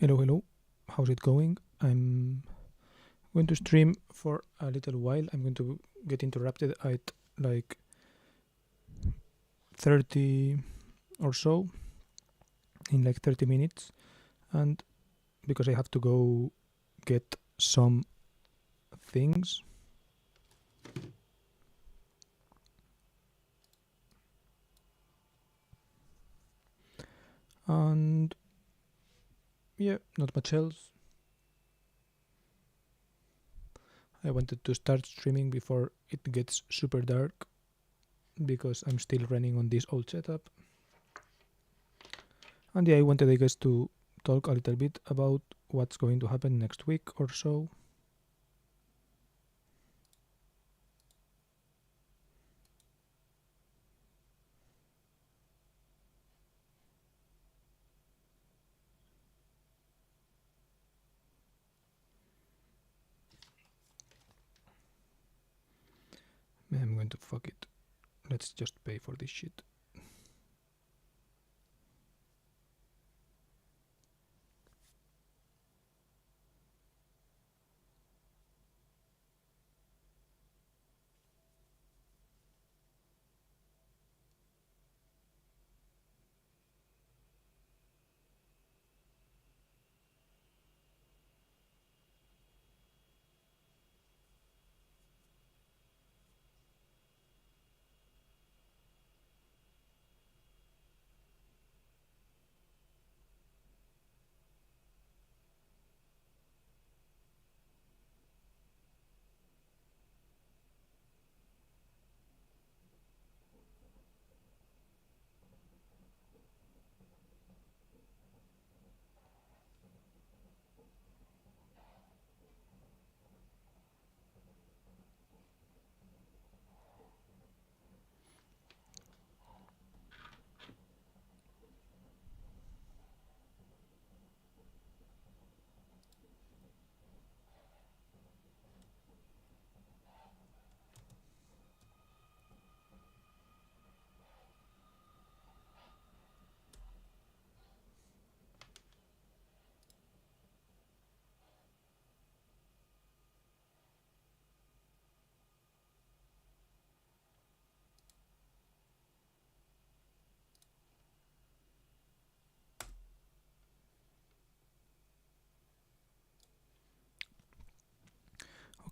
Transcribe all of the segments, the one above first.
Hello, how's it going? I'm going to stream for a little while. I'm going to get interrupted at like 30 or so, in like 30 minutes, and because I have to go get some things. And yeah, not much else. I wanted to start streaming before it gets super dark because I'm still running on this old setup. And yeah, I wanted, I guess, to talk a little bit about what's going to happen next week or so. I'm going to fuck it. Let's just pay for this shit.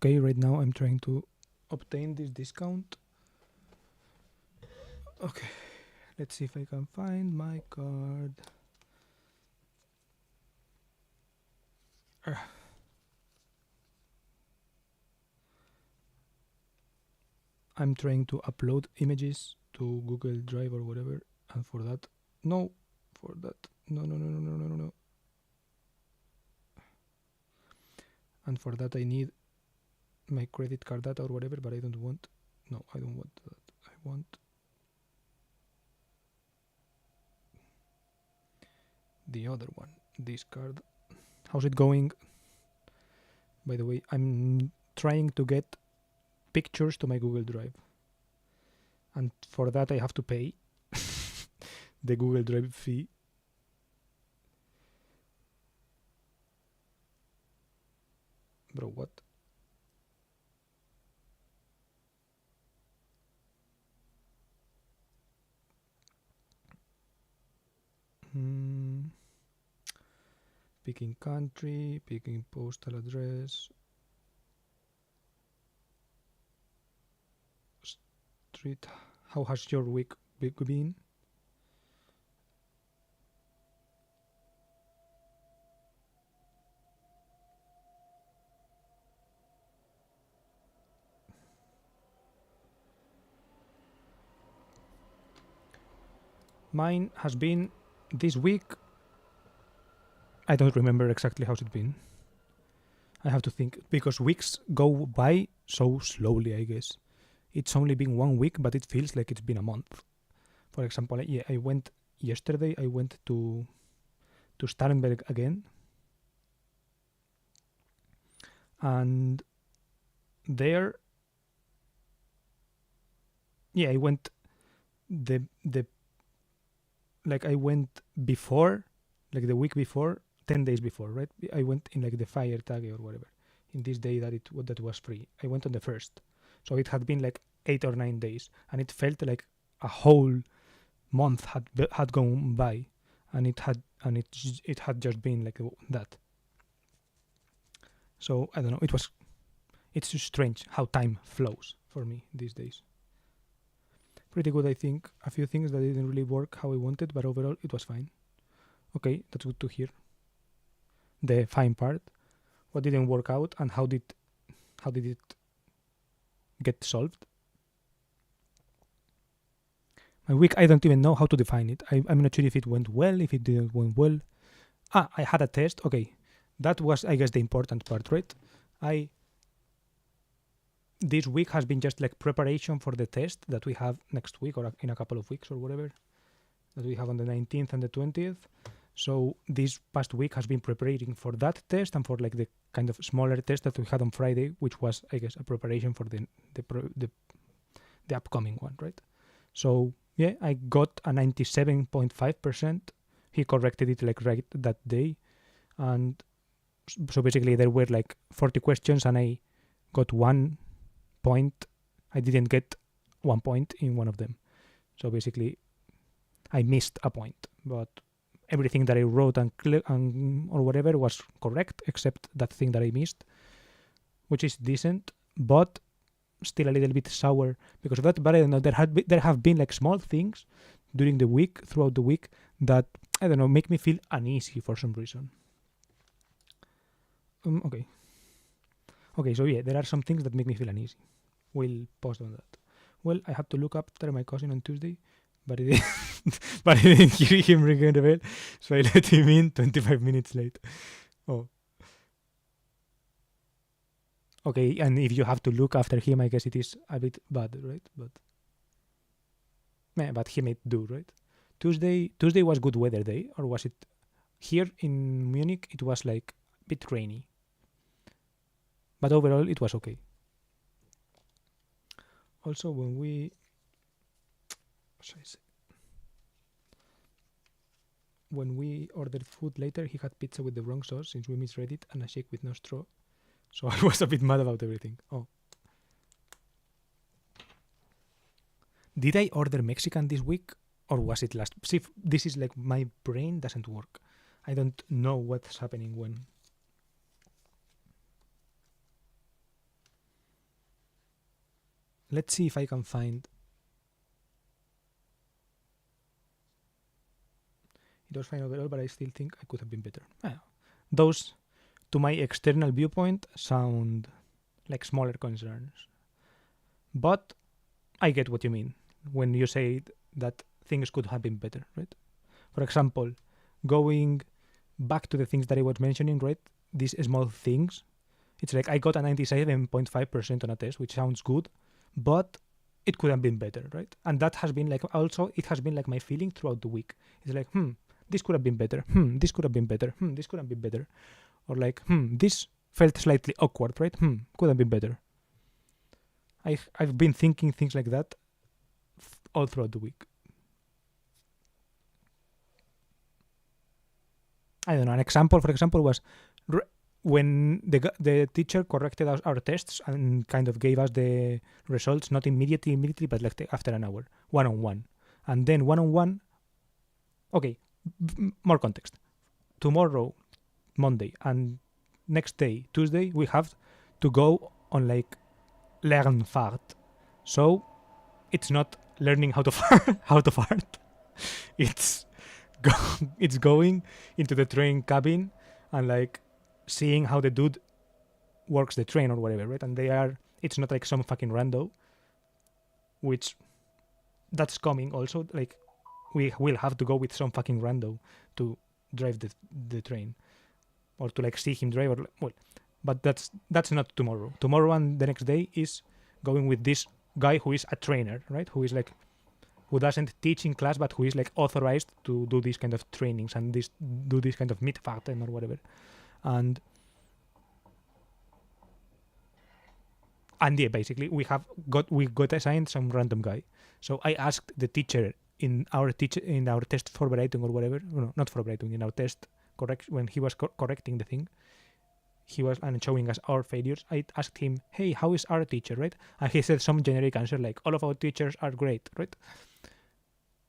Okay, right now I'm trying to obtain this discount. Okay, let's see if I can find my card. I'm trying to upload images to Google Drive or whatever, and for that, no, and for that I need my credit card data or whatever, but I don't want, no, I don't want that. I want the other one, this card. How's it going? By the way, I'm trying to get pictures to my Google Drive, and for that I have to pay the Google Drive fee. Bro, what? Picking country, picking postal address, street. How has your week been? Mine has been this week. I don't remember exactly how's it been. I have to think because weeks go by so slowly, I guess. It's only been 1 week, but it feels like it's been a month. For example, yeah, I went yesterday. I went to Starnberg again, and there, yeah, I went the like I went before, like the week before 10 days before, right? I went in like the fire tag or whatever. In this day that was free, I went on the first, so it had been like 8 or 9 days, and it felt like a whole month had gone by, and it had just been like that. So I don't know. It's just strange how time flows for me these days. Pretty good, I think. A few things that didn't really work how I wanted, but overall it was fine. Okay, that's good to hear. The fine part, what didn't work out, and how did it get solved? My week, I don't even know how to define it. I'm not sure if it went well, if it didn't went well. I had a test. Okay, that was, I guess, the important part, right? This week has been just like preparation for the test that we have next week or in a couple of weeks or whatever, that we have on the 19th and the 20th. So this past week has been preparing for that test and for like the kind of smaller test that we had on Friday, which was, I guess, a preparation for the upcoming one, right? So yeah, I got a 97.5%. He corrected it like right that day, and so basically there were like 40 questions, and I got 1 point. I didn't get 1 point in one of them. So basically, I missed a point, but everything that I wrote and or whatever was correct, except that thing that I missed, which is decent, but still a little bit sour because of that. But I don't know. There have been like small things during the week, throughout the week, that I don't know make me feel uneasy for some reason. Okay. So yeah, there are some things that make me feel uneasy. We'll pause on that. Well, I had to look after my cousin on Tuesday, but I didn't hear him ringing the bell, so I let him in 25 minutes late. Oh. Okay, and if you have to look after him, I guess it is a bit bad, right? But he made do, right? Tuesday was good weather day, or was it? Here in Munich, it was like a bit rainy. But overall, it was okay. Also, when we ordered food later, he had pizza with the wrong sauce since we misread it, and a shake with no straw. So I was a bit mad about everything. Oh. Did I order Mexican this week, or was it last? See, this is like my brain doesn't work. I don't know what's happening when. Let's see if I can find. It was fine overall, but I still think I could have been better. Those, to my external viewpoint, sound like smaller concerns. But I get what you mean when you say that things could have been better, right? For example, going back to the things that I was mentioning, right? These small things. It's like I got a 97.5% on a test, which sounds good, but it could have been better, right? And that has been like also, it has been like my feeling throughout the week. It's like, this could have been better. This could have been better. This could have been better. Or like, this felt slightly awkward, right? Could have been better. I've been thinking things like that all throughout the week. I don't know. An example, for example, was when the teacher corrected our tests and kind of gave us the results, not immediately, but like after an hour, one-on-one. And then one-on-one, okay, more context. Tomorrow, Monday, and next day, Tuesday, we have to go on like Lernfahrt. So it's not learning how to fart. It's going into the train cabin and like seeing how the dude works the train or whatever, right? And it's not like some fucking rando, which that's coming also. Like we will have to go with some fucking rando to drive the train, or to like see him drive, but that's not tomorrow. Tomorrow and the next day is going with this guy who is a trainer, right? Who doesn't teach in class, but who is like authorized to do these kind of trainings and do this kind of Mitfahrten or whatever. And yeah, basically we got assigned some random guy. So I asked the teacher in our test Vorbereitung or whatever, no, not Vorbereitung, in our test correcting the thing, he was and showing us our failures. I asked him, "Hey, how is our teacher?" Right, and he said some generic answer like, "All of our teachers are great." Right.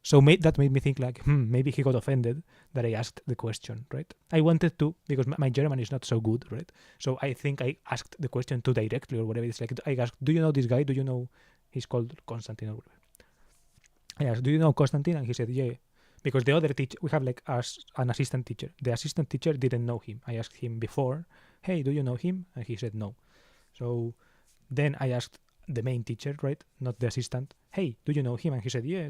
So that made me think like, maybe he got offended that I asked the question, right? I wanted to, because my German is not so good, right? So I think I asked the question too directly or whatever. It's like, I asked, do you know this guy? Do you know, he's called Konstantin or whatever. I asked, do you know Konstantin? And he said, yeah. Because the other teacher, we have like an assistant teacher. The assistant teacher didn't know him. I asked him before, hey, do you know him? And he said no. So then I asked the main teacher, right, not the assistant, hey, do you know him? And he said, yeah,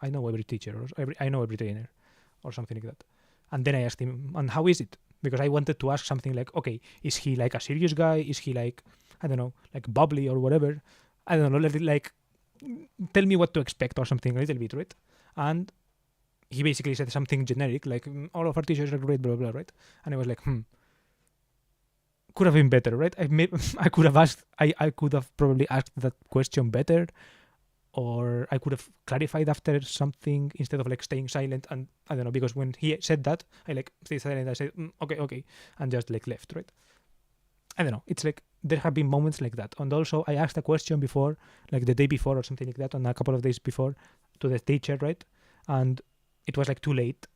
I know every teacher, or I know every trainer, or something like that. And then I asked him, and how is it? Because I wanted to ask something like, okay, is he like a serious guy? Is he like, I don't know, like bubbly or whatever? I don't know, like, tell me what to expect or something a little bit, right? And he basically said something generic, like, all of our teachers are great, blah, blah, blah, right? And I was like, could have been better, right? I could have asked, I could have probably asked that question better, or I could have clarified after something instead of like staying silent. And I don't know, because when he said that, I like stayed silent. I said, okay, and just like left, right? I don't know. It's like there have been moments like that. And also, I asked a question before, like the day before or something like that, on a couple of days before, to the teacher, right? And it was like too late,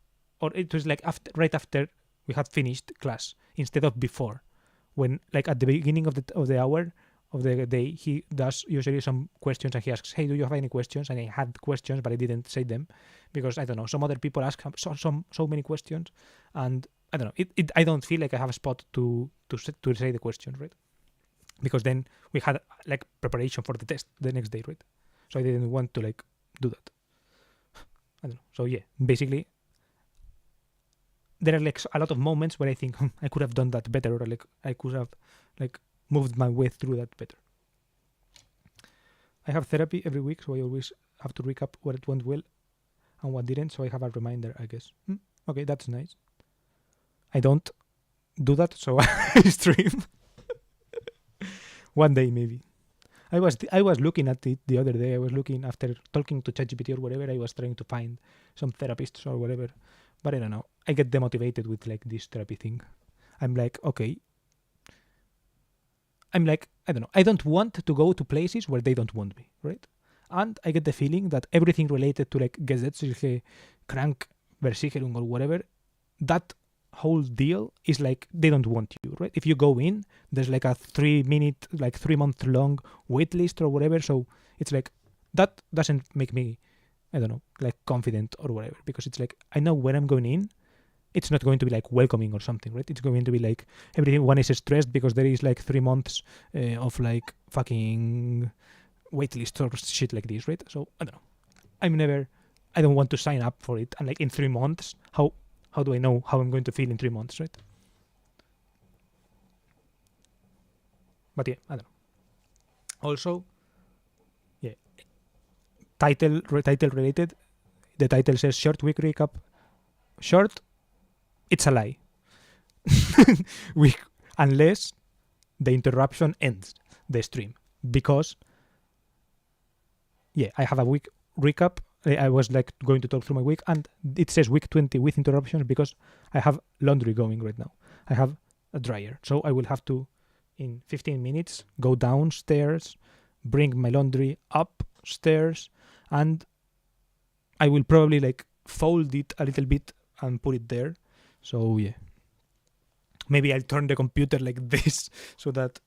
or it was like right after we had finished class instead of before. When like at the beginning of the hour of the day, he does usually some questions and he asks, hey, do you have any questions? And I had questions, but I didn't say them because I don't know, some other people ask so many questions, and I don't know, I don't feel like I have a spot to say the question, right? Because then we had like preparation for the test the next day, right? So I didn't want to like do that. I don't know. So yeah, basically there are like a lot of moments where I think I could have done that better, or like I could have like moved my way through that better. I have therapy every week, so I always have to recap what went well and what didn't, so I have a reminder, I guess. Okay, that's nice. I don't do that, so I stream. One day maybe. I was looking at it the other day. I was looking after talking to ChatGPT or whatever. I was trying to find some therapists or whatever, but I don't know. I get demotivated with like this therapy thing. I'm like, okay. I'm like, I don't know. I don't want to go to places where they don't want me, right? And I get the feeling that everything related to like gesetzliche Krankversicherung or whatever, that whole deal is like they don't want you, right? If you go in, there's like a 3-minute, like 3-month long wait list or whatever. So it's like that doesn't make me, I don't know, like confident or whatever, because it's like I know when I'm going in, it's not going to be like welcoming or something, right? It's going to be like everyone is stressed because there is like 3 months of like fucking waitlist or shit like this, right? So I don't know. I don't want to sign up for it. And like in 3 months, how do I know how I'm going to feel in 3 months, right? But yeah, I don't know. Also, yeah, title related. The title says short week recap. Short, it's a lie. we Unless the interruption ends the stream, because yeah, I have a week recap. I was like going to talk through my week, and it says week 20 with interruptions because I have laundry going right now. I have a dryer, so I will have to in 15 minutes go downstairs, bring my laundry upstairs, and I will probably like fold it a little bit and put it there. So yeah, maybe I'll turn the computer like this so that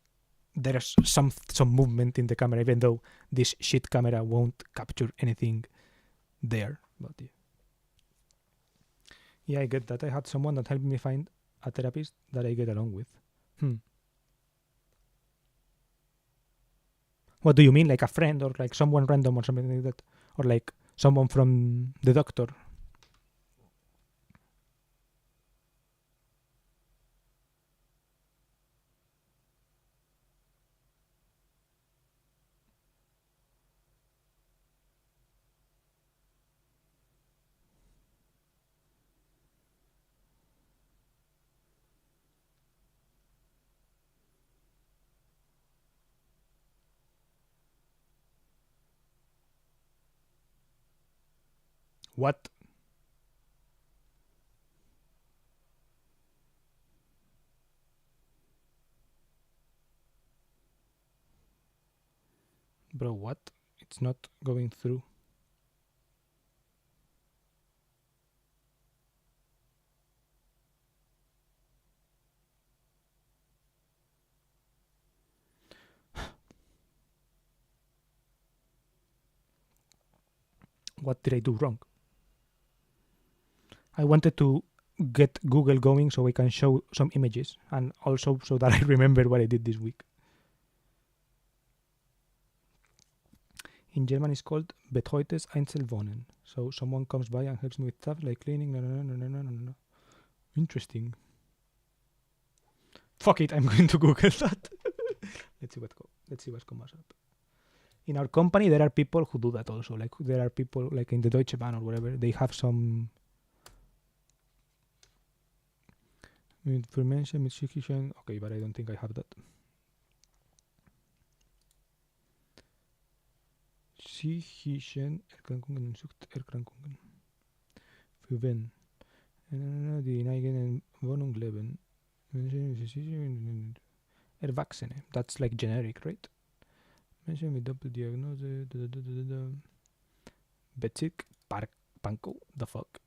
there's some movement in the camera, even though this shit camera won't capture anything there. But yeah, I get that. I had someone that helped me find a therapist that I get along with. What do you mean, like a friend or like someone random or something like that, or like someone from the doctor? What? Bro, what? It's not going through. What did I do wrong? I wanted to get Google going so I can show some images and also so that I remember what I did this week. In German, it's called Betreutes Einzelwohnen. So someone comes by and helps me with stuff like cleaning. No, no, no, no, no, no, no. Interesting. Fuck it, I'm going to Google that. Let's see what comes up. In our company, there are people who do that also. Like there are people like in the Deutsche Bahn or whatever. They have some information. Okay, but I don't think I have that. Psychischen Erkrankungen, Suchterkrankungen. Für wen? Die in eigenen Wohnung leben. Erwachsene. That's like generic, right? Menschen mit Doppeldiagnose. Bezirk Pankow. The fuck?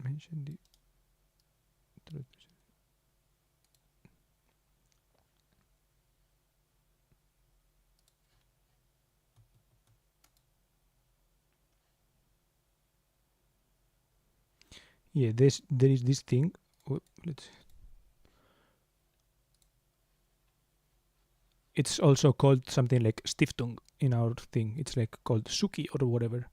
Menschen, die. Yeah, there is this thing. Let's see. It's also called something like Stiftung in our thing. It's like called Suki or whatever.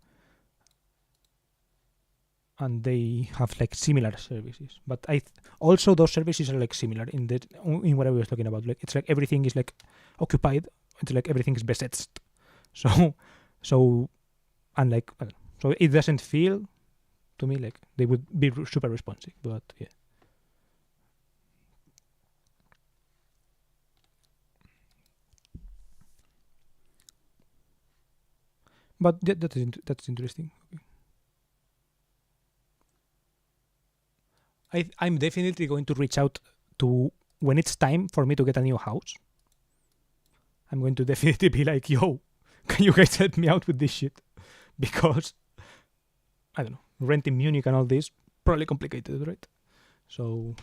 And they have like similar services. But also those services are like similar in what I was talking about. Like it's like everything is like occupied. It's like everything is besetzt. So and like so it doesn't feel to me like they would be super responsive. But yeah. But that's interesting. Okay. I'm definitely going to reach out to when it's time for me to get a new house. I'm going to definitely be like, yo, can you guys help me out with this shit? Because I don't know, renting Munich and all this probably complicated, right? So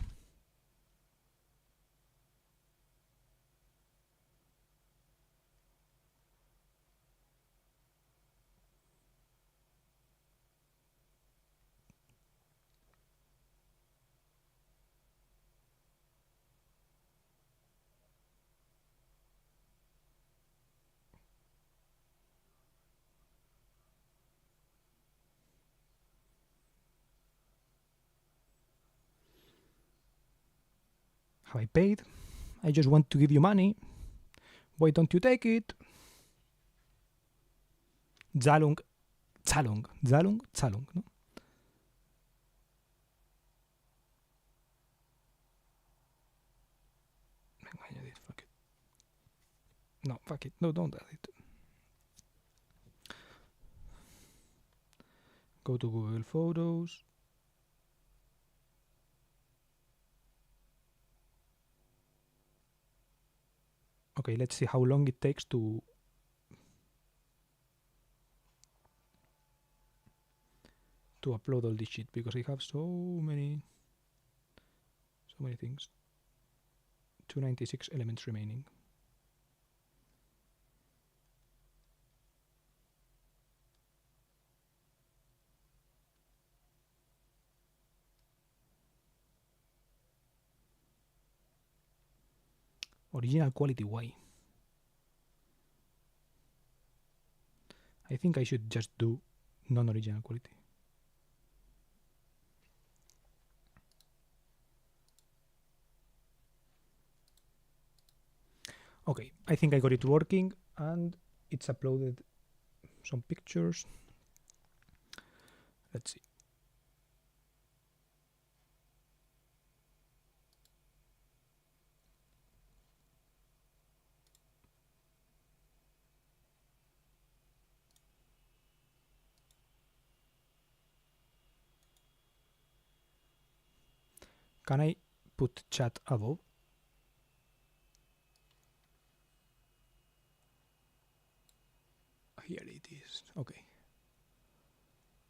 have I paid? I just want to give you money. Why don't you take it? Zahlung, Zahlung, no? Fuck it. No, fuck it. No, don't add it. Go to Google Photos. Okay, let's see how long it takes to upload all this shit because I have so many things. 296 elements remaining. Original quality, why? I think I should just do non-original quality. Okay, I think I got it working and it's uploaded some pictures. Let's see. Can I put chat above? Okay.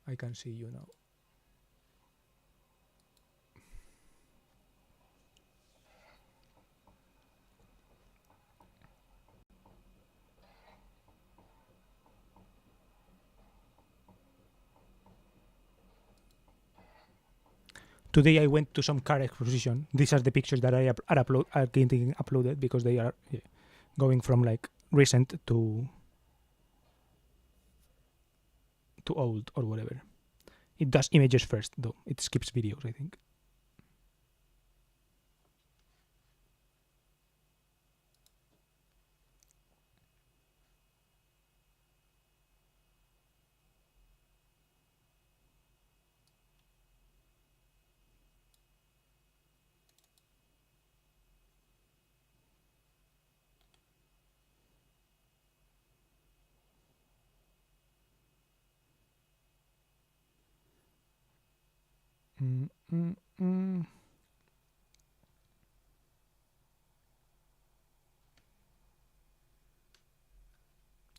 I can see you now. Today I went to some car exposition. These are the pictures that are getting uploaded because they are going from like recent to old or whatever. It does images first though. It skips videos, I think.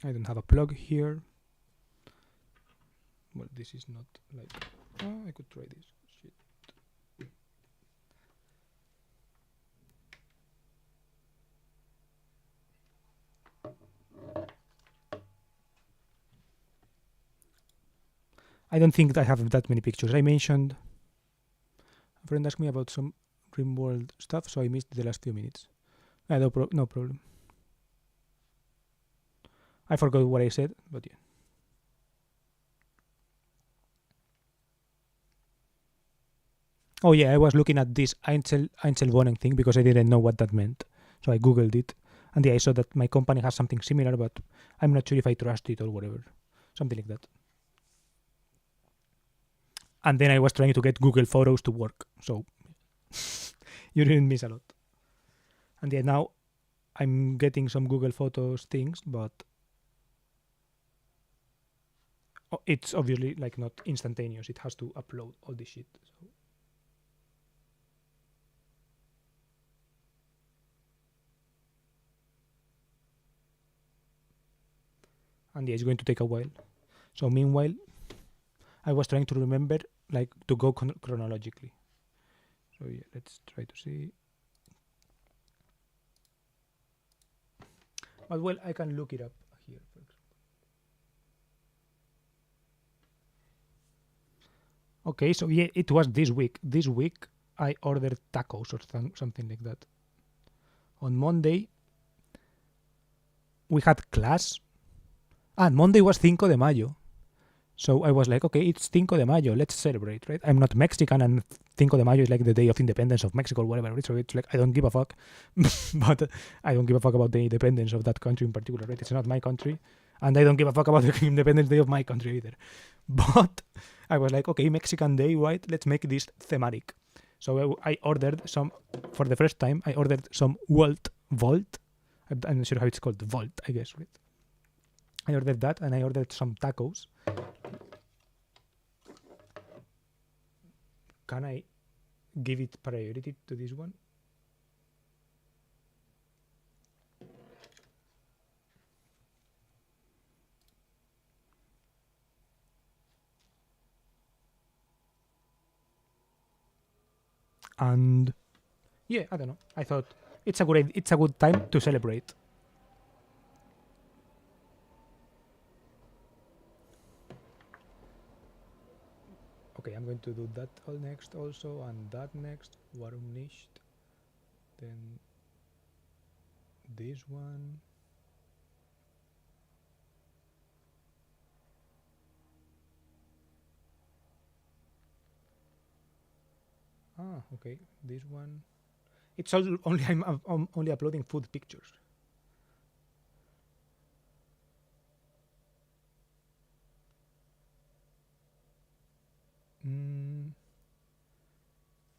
I don't have a plug here. Well, this is not like... Oh, I could try this. Shit. I don't think I have that many pictures. I mentioned... A friend asked me about some Rimworld stuff, so I missed the last few minutes. No problem. I forgot what I said, but yeah. Oh yeah, I was looking at this Einzelwohnung thing because I didn't know what that meant. So I googled it, and yeah, I saw that my company has something similar, but I'm not sure if I trust it or whatever. Something like that. And then I was trying to get Google Photos to work, so you didn't miss a lot. And yeah, now I'm getting some Google Photos things, but it's obviously like not instantaneous. It has to upload all this shit. So. And yeah, it's going to take a while. So meanwhile, I was trying to remember like to go chronologically. So yeah, let's try to see. But well, I can look it up here, for example. Okay, so yeah, it was this week. This week I ordered tacos or something like that. On Monday, we had class. Monday was Cinco de Mayo. So I was like, okay, it's Cinco de Mayo. Let's celebrate, right? I'm not Mexican, and Cinco de Mayo is like the day of independence of Mexico or whatever. Right? So it's like, I don't give a fuck. But I don't give a fuck about the independence of that country in particular, right? It's not my country. And I don't give a fuck about the Independence Day of my country either. But I was like, okay, Mexican Day, right? Let's make this thematic. So I ordered some, for the first time, I ordered some Volt. I'm not sure how it's called, Volt, I guess, right? I ordered that, and I ordered some tacos. Can I give it priority to this one? And yeah, I don't know. I thought it's a good time to celebrate. Okay, I'm going to do that all next also, and that next. Warum nicht? Then this one. Okay, this one. It's all only I'm only uploading food pictures.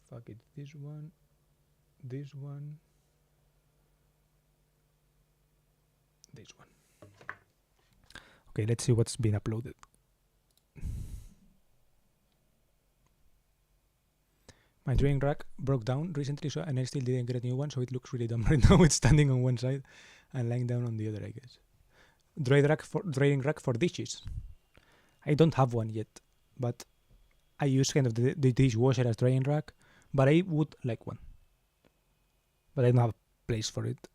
Fuck it. This one. This one. This one. Okay, let's see what's been uploaded. My drawing rack broke down recently, and I still didn't get a new one, so it looks really dumb right now. It's standing on one side and lying down on the other, I guess. Drawing rack for dishes. I don't have one yet, but I use kind of the dishwasher as drying rack, but I would like one. But I don't have a place for it.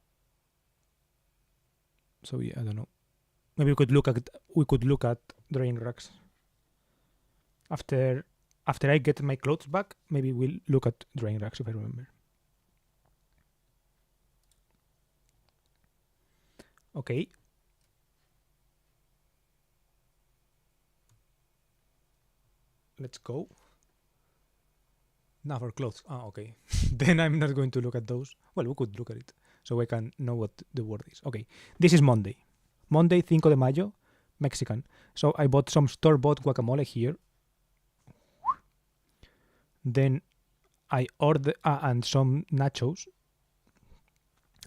So yeah, I don't know. Maybe we could look at drying racks after I get my clothes back. Maybe we'll look at drying racks if I remember. Okay. Let's go. Now for clothes. Ah, okay. Then I'm not going to look at those. Well, we could look at it so I can know what the word is. Okay. This is Monday. Monday, 5 de Mayo, Mexican. So I bought some store-bought guacamole here. Then I ordered and some nachos.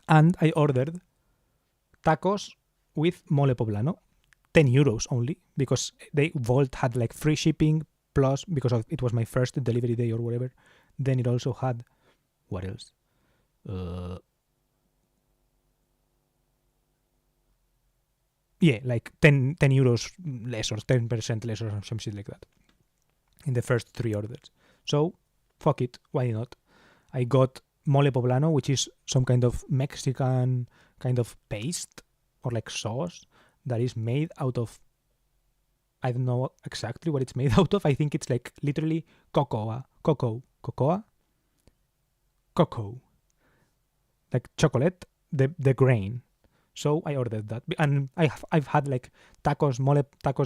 And I ordered tacos with mole poblano. 10 euros only because they Volt had like free shipping plus because it was my first delivery day or whatever. Then it also had what else? Yeah, like 10 euros less or 10% less or some shit like that in the first 3 orders. So fuck it, why not? I got mole poblano, which is some kind of Mexican kind of paste or like sauce that is made out of, I don't know exactly what it's made out of. I think it's like literally cocoa, like chocolate, the grain. So I ordered that, and I've had like tacos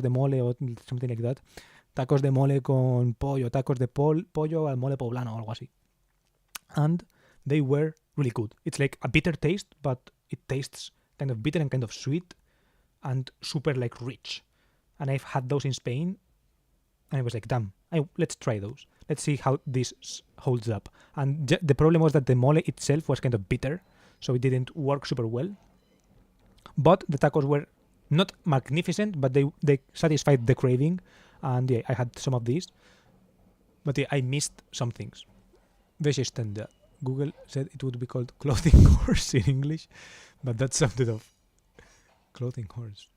de mole or something like that. Tacos de mole con pollo, tacos de pollo al mole poblano o algo así. And they were really good. It's like a bitter taste, but it tastes kind of bitter and kind of sweet and super like rich. And I've had those in Spain and I was like, damn, let's try those. Let's see how this holds up. And the problem was that the mole itself was kind of bitter, so it didn't work super well. But the tacos were not magnificent, but they satisfied the craving. And yeah, I had some of these. But yeah, I missed some things. Wäscheständer. Google said it would be called clothing horse in English, but that sounded off. Clothing horse.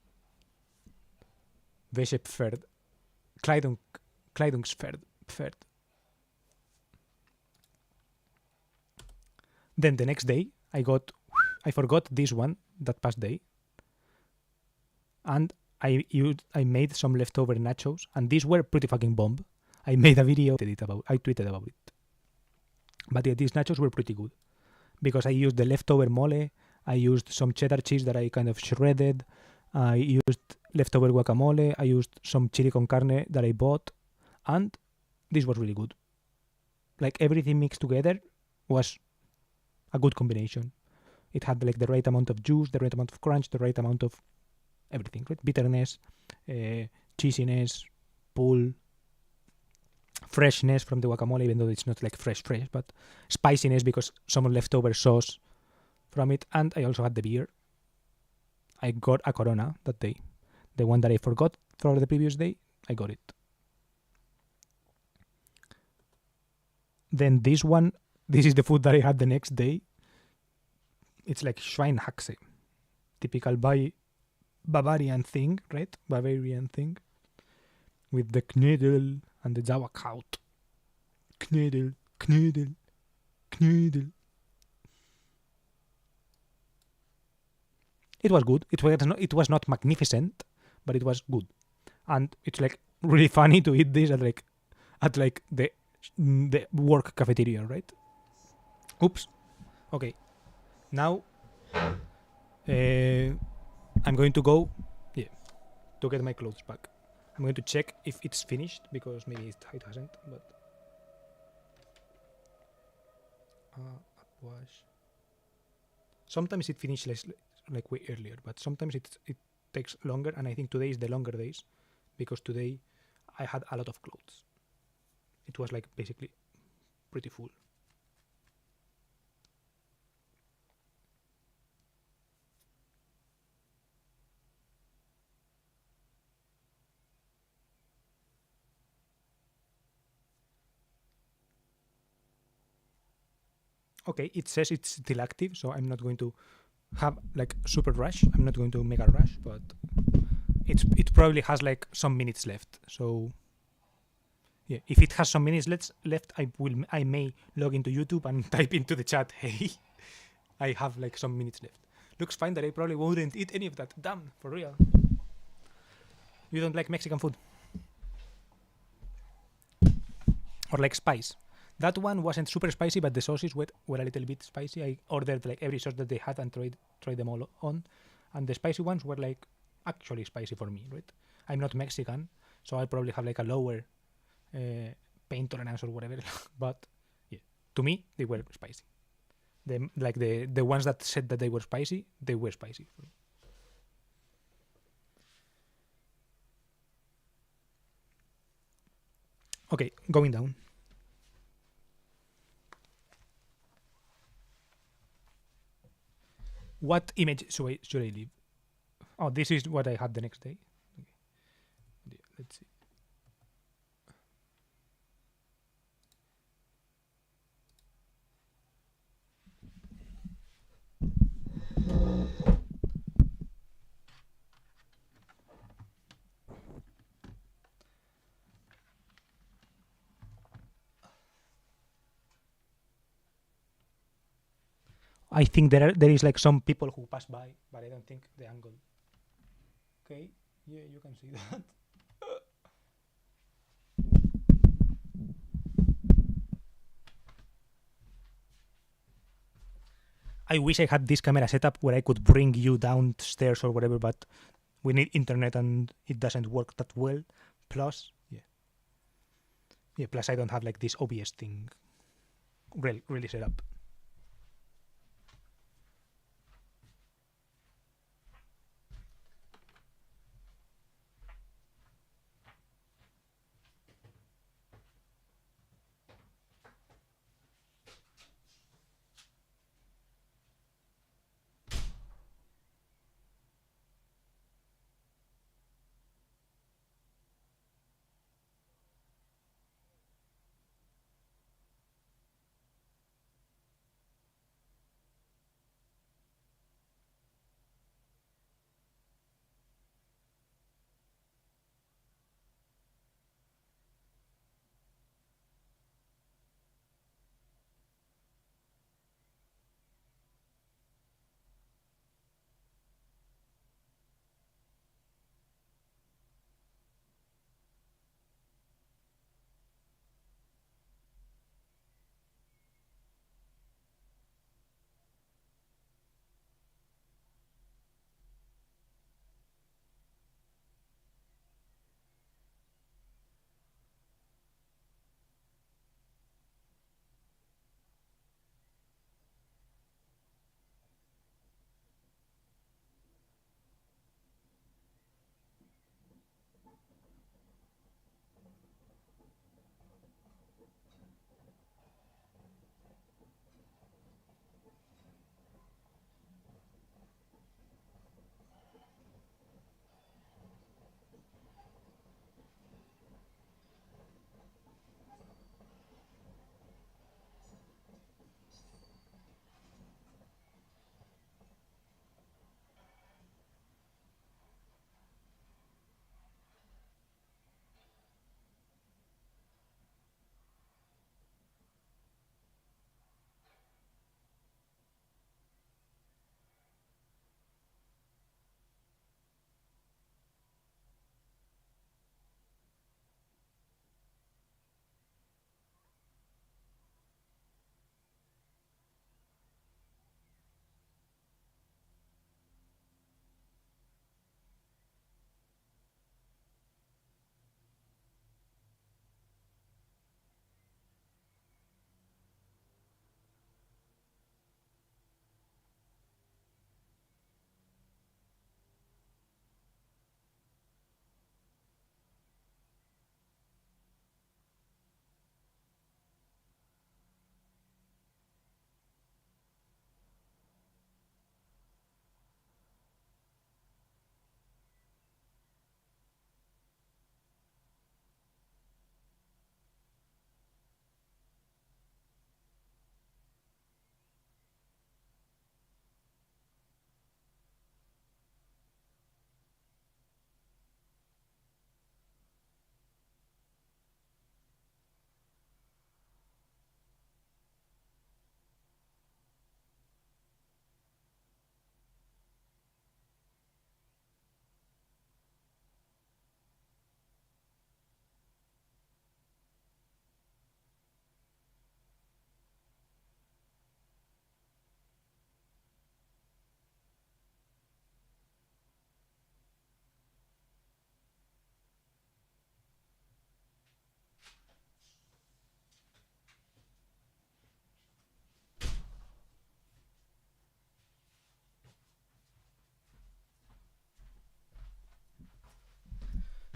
Wäschepferd. Kleidungspferd. Then the next day, I forgot this one that past day, and I made some leftover nachos, and these were pretty fucking bomb. I made a video, I tweeted about it. But yeah, these nachos were pretty good because I used the leftover mole, I used some cheddar cheese that I kind of shredded, I used leftover guacamole, I used some chili con carne that I bought, and this was really good. Like everything mixed together was a good combination. It had like the right amount of juice, the right amount of crunch, the right amount of everything, right? Bitterness, cheesiness, pull, freshness from the guacamole, even though it's not like fresh, but spiciness because some leftover sauce from it. And I also had the beer. I got a Corona that day. The one that I forgot for the previous day, I got it. Then this is the food that I had the next day. It's like Schweinehaxe. Typical Bavarian thing, right? Bavarian thing. With the Knödel and the Sauerkraut. Knödel. It was good. It was not magnificent, but it was good. And it's like really funny to eat this at the work cafeteria, right? Oops. Okay. Now I'm going to go to get my clothes back. I'm going to check if it's finished because maybe it hasn't, but wash. Sometimes it finishes like way earlier, but sometimes it takes longer, and I think today is the longer days because today I had a lot of clothes. It was like basically pretty full. Okay, it says it's still active, so I'm not going to have like super rush. I'm not going to make a rush, but it probably has like some minutes left. So yeah, if it has some minutes left, I may log into YouTube and type into the chat, hey, I have like some minutes left. Looks fine that I probably wouldn't eat any of that. Damn, for real. You don't like Mexican food? Or like spice? That one wasn't super spicy, but the sauces were a little bit spicy. I ordered like every sauce that they had and tried them all on. And the spicy ones were like actually spicy for me, right? I'm not Mexican, so I probably have like a lower pain tolerance or whatever. But yeah, to me, they were spicy. The ones that said that they were spicy for me. Okay, going down. What image should I leave? Oh, this is what I had the next day. Okay. Let's see. I think there is like some people who pass by, but I don't think the angle. Okay, yeah, you can see that. I wish I had this camera setup where I could bring you downstairs or whatever, but we need internet and it doesn't work that well. Plus, yeah. Plus, I don't have like this OBS thing really set up.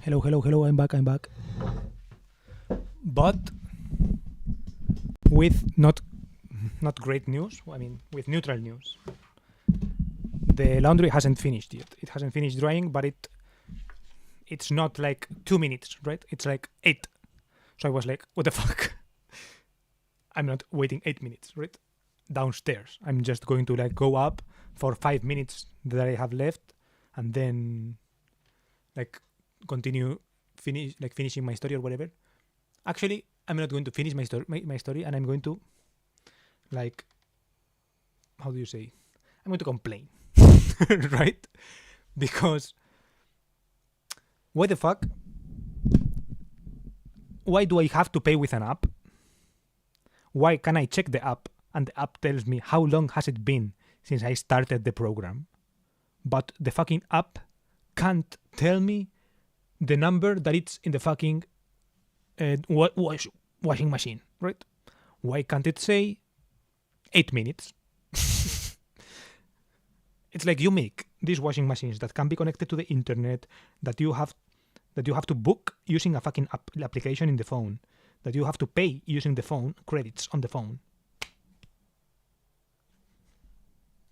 Hello, I'm back. But with not great news. I mean, with neutral news. The laundry hasn't finished yet. It hasn't finished drying, but it's not like 2 minutes, right? It's like 8. So I was like, what the fuck? I'm not waiting 8 minutes, right? Downstairs. I'm just going to like go up for 5 minutes that I have left, and then like continue finishing my story or whatever. Actually, I'm not going to finish my story, and I'm going to like, how do you say? I'm going to complain, right? Because why the fuck? Why do I have to pay with an app? Why can I check the app and the app tells me how long has it been since I started the program, but the fucking app can't tell me the number that it's in the fucking washing machine, right? Why can't it say 8 minutes? It's like you make these washing machines that can be connected to the internet, that you have to book using a fucking application in the phone, that you have to pay using the phone, credits on the phone.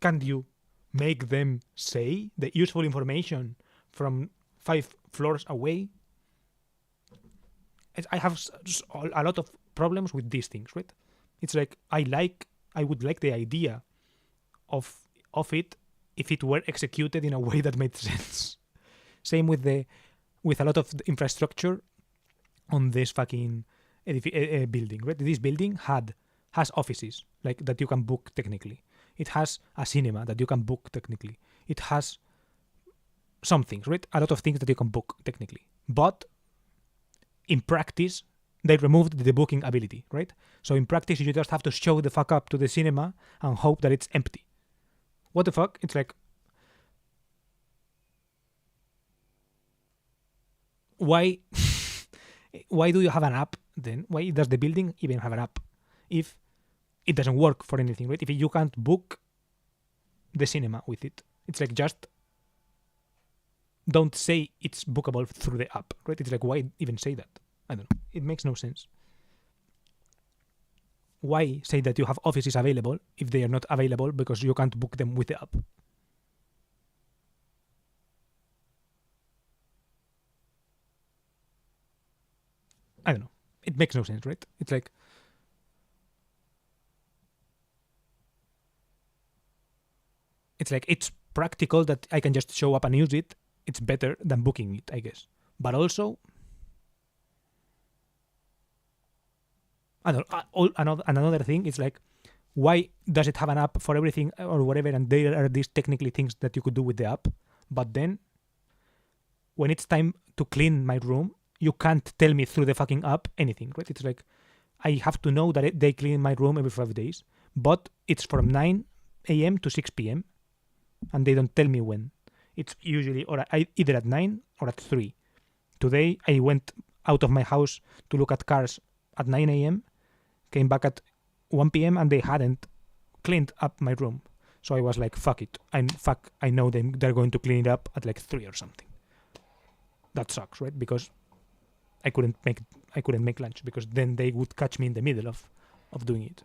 Can't you make them say the useful information from 5 floors away? I have a lot of problems with these things, right? It's like I would like the idea of it if it were executed in a way that made sense. Same with a lot of the infrastructure on this fucking building, right? This building has offices like that you can book technically. It has a cinema that you can book technically. It has some things, right? A lot of things that you can book technically. But in practice, they removed the booking ability, right? So in practice, you just have to show the fuck up to the cinema and hope that it's empty. What the fuck? It's like, why do you have an app then? Why does the building even have an app if it doesn't work for anything, right? If you can't book the cinema with it, it's like, just don't say it's bookable through the app, right? It's like, why even say that? I don't know. It makes no sense. Why say that you have offices available if they are not available because you can't book them with the app? I don't know. It makes no sense, right? It's like, it's practical that I can just show up and use it. It's better than booking it, I guess. But also, I don't know, another thing is like, why does it have an app for everything or whatever, and there are these technically things that you could do with the app, but then when it's time to clean my room, you can't tell me through the fucking app anything, right? It's like, I have to know that they clean my room every 5 days, but it's from 9 a.m. to 6 p.m. and they don't tell me when. It's usually either at 9 or at 3. Today, I went out of my house to look at cars at 9 a.m., came back at 1 p.m. and they hadn't cleaned up my room. So I was like, fuck it. I know they're going to clean it up at like 3 or something. That sucks, right? Because I couldn't make lunch because then they would catch me in the middle of doing it.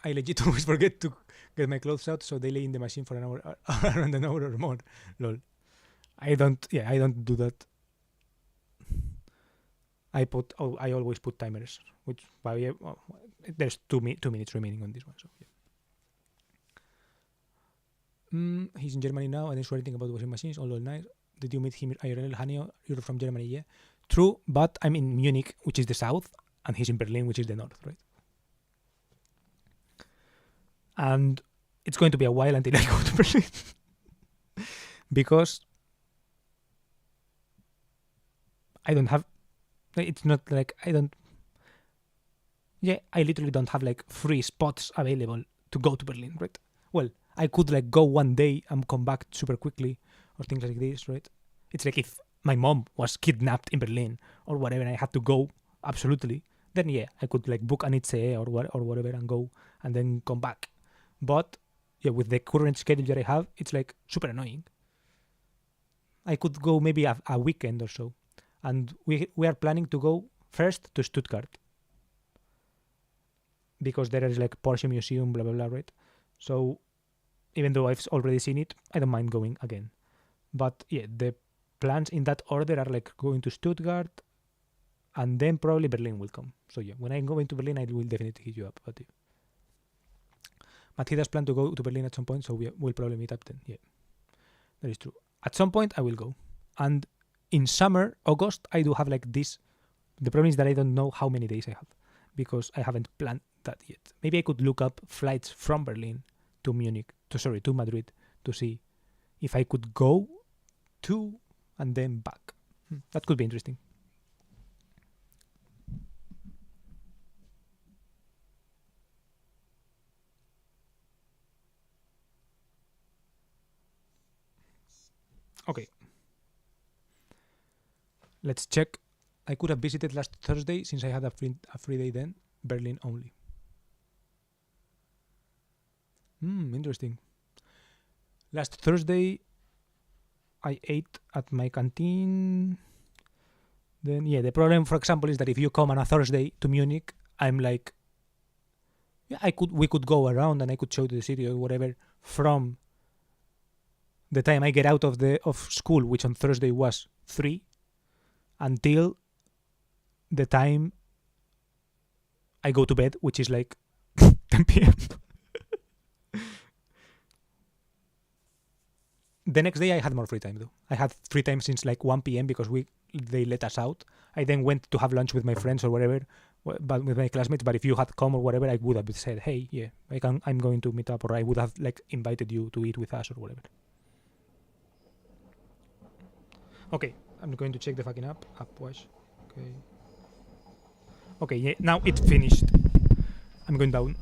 I legit always forget to get my clothes out, so they lay in the machine for an hour, around an hour or more. Lol. I don't do that. I always put timers, which there's 2 minutes remaining on this one. So yeah. He's in Germany now and is writing about washing machines. All nice. Did you meet him IRL? Hanio, you're from Germany, yeah. True, but I'm in Munich, which is the south, and he's in Berlin, which is the north, right? And it's going to be a while until I go to Berlin. Because I don't have, it's not like I literally don't have like free spots available to go to Berlin, right? Well, I could like go one day and come back super quickly or things like this, right? It's like if my mom was kidnapped in Berlin or whatever and I had to go, absolutely, then yeah, I could like book an ICE or whatever and go and then come back. But yeah, with the current schedule that I have, it's like super annoying. I could go maybe a weekend or so, and we are planning to go first to Stuttgart because there is like Porsche Museum, blah blah blah, right? So even though I've already seen it, I don't mind going again. But yeah, the plans in that order are like going to Stuttgart, and then probably Berlin will come. So yeah, when I'm going to Berlin, I will definitely hit you up. But he does plan to go to Berlin at some point, so we'll probably meet up then. Yeah, that is true. At some point, I will go. And in summer, August, I do have like this. The problem is that I don't know how many days I have because I haven't planned that yet. Maybe I could look up flights from Berlin to Munich, to Madrid, to see if I could go to and then back. That could be interesting. Okay, let's check. I could have visited last Thursday since I had a free day then. Berlin only. Interesting. Last Thursday, I ate at my canteen. Then yeah, the problem, for example, is that if you come on a Thursday to Munich, I'm like, yeah, we could go around and I could show you the city or whatever from the time I get out of school, which on Thursday was 3, until the time I go to bed, which is like 10 p.m. The next day I had more free time though. I had free time since like 1 p.m. because they let us out. I then went to have lunch with my friends or whatever, but with my classmates. But if you had come or whatever, I would have said, "Hey, yeah, I'm going to meet up," or I would have like invited you to eat with us or whatever. Okay, I'm going to check the fucking app. App watch. Okay. Okay, yeah, now it finished. I'm going down.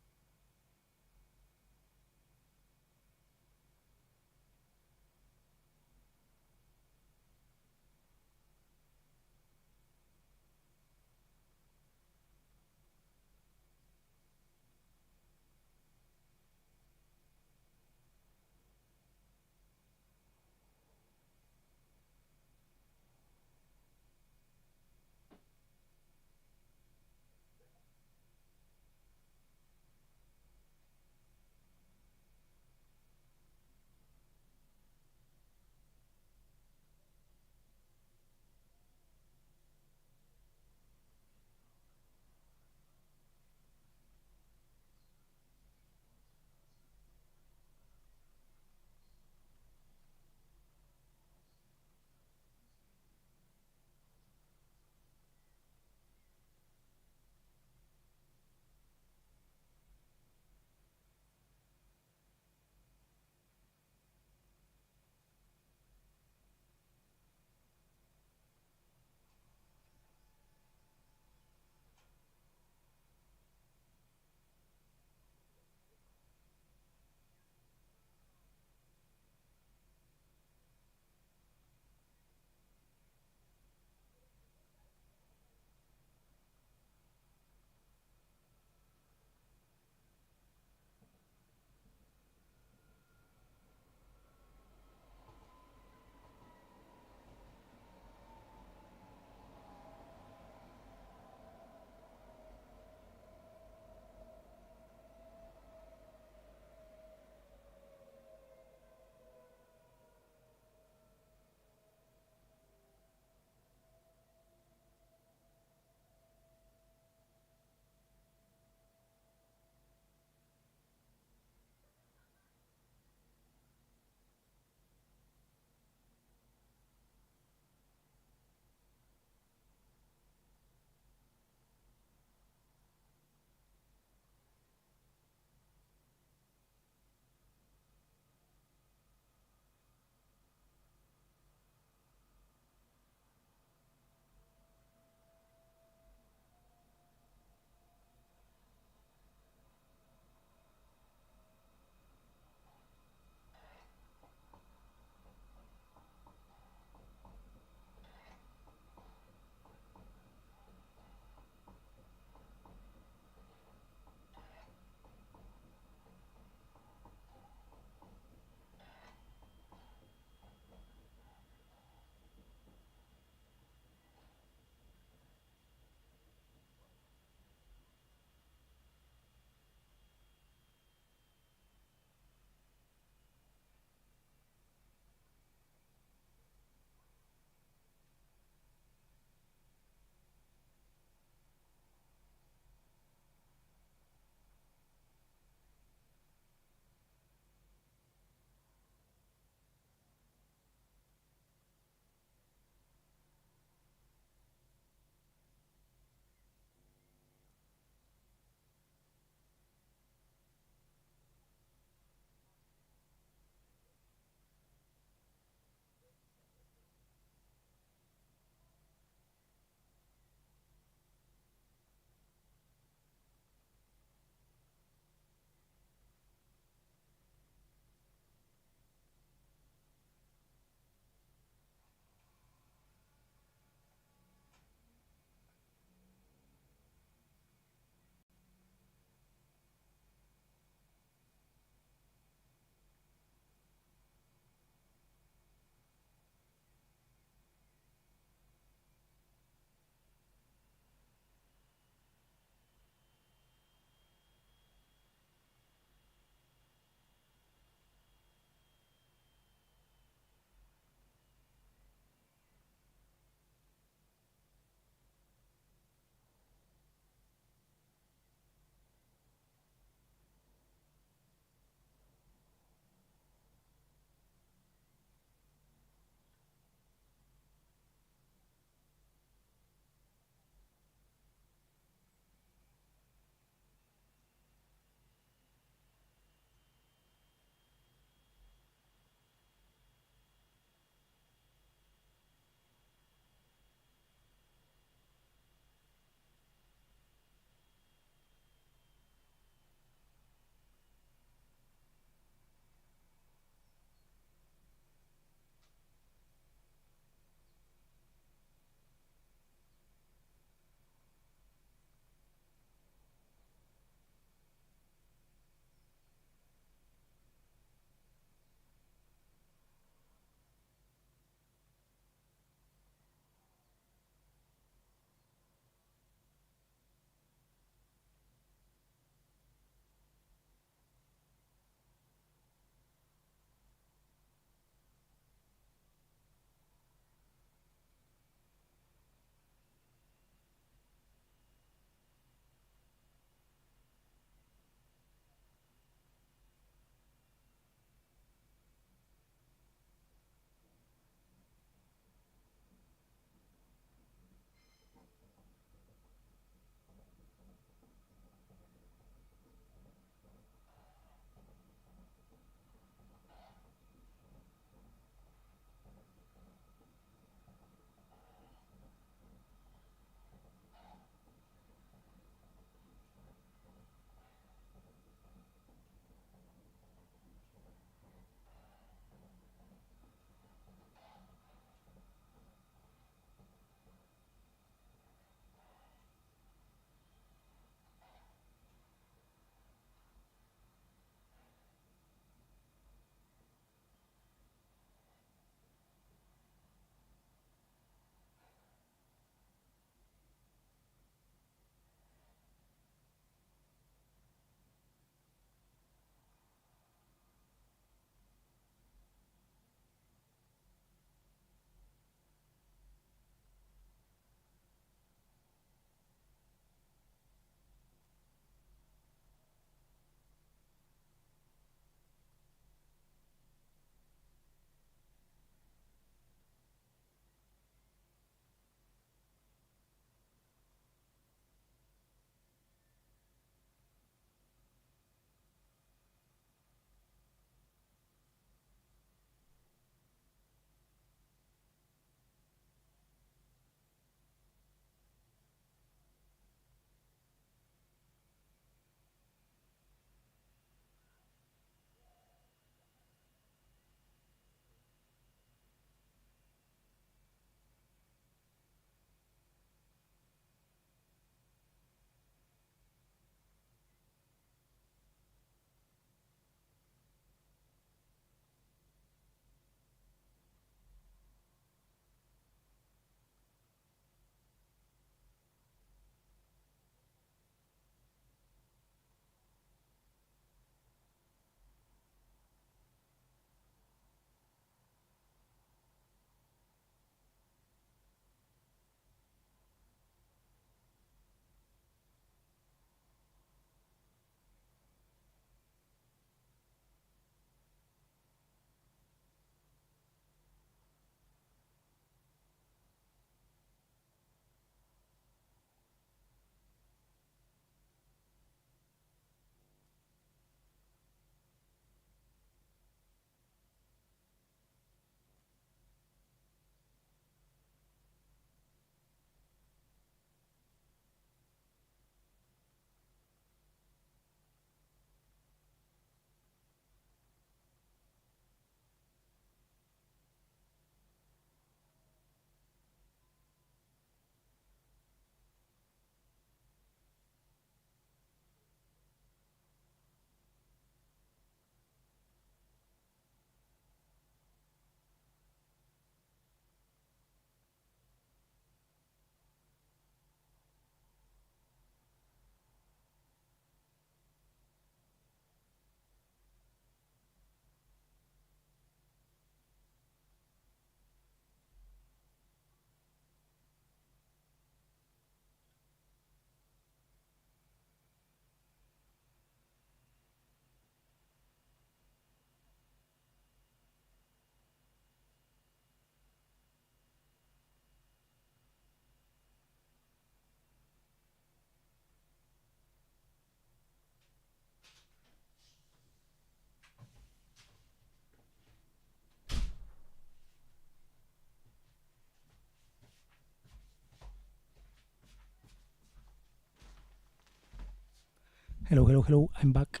Hello, I'm back.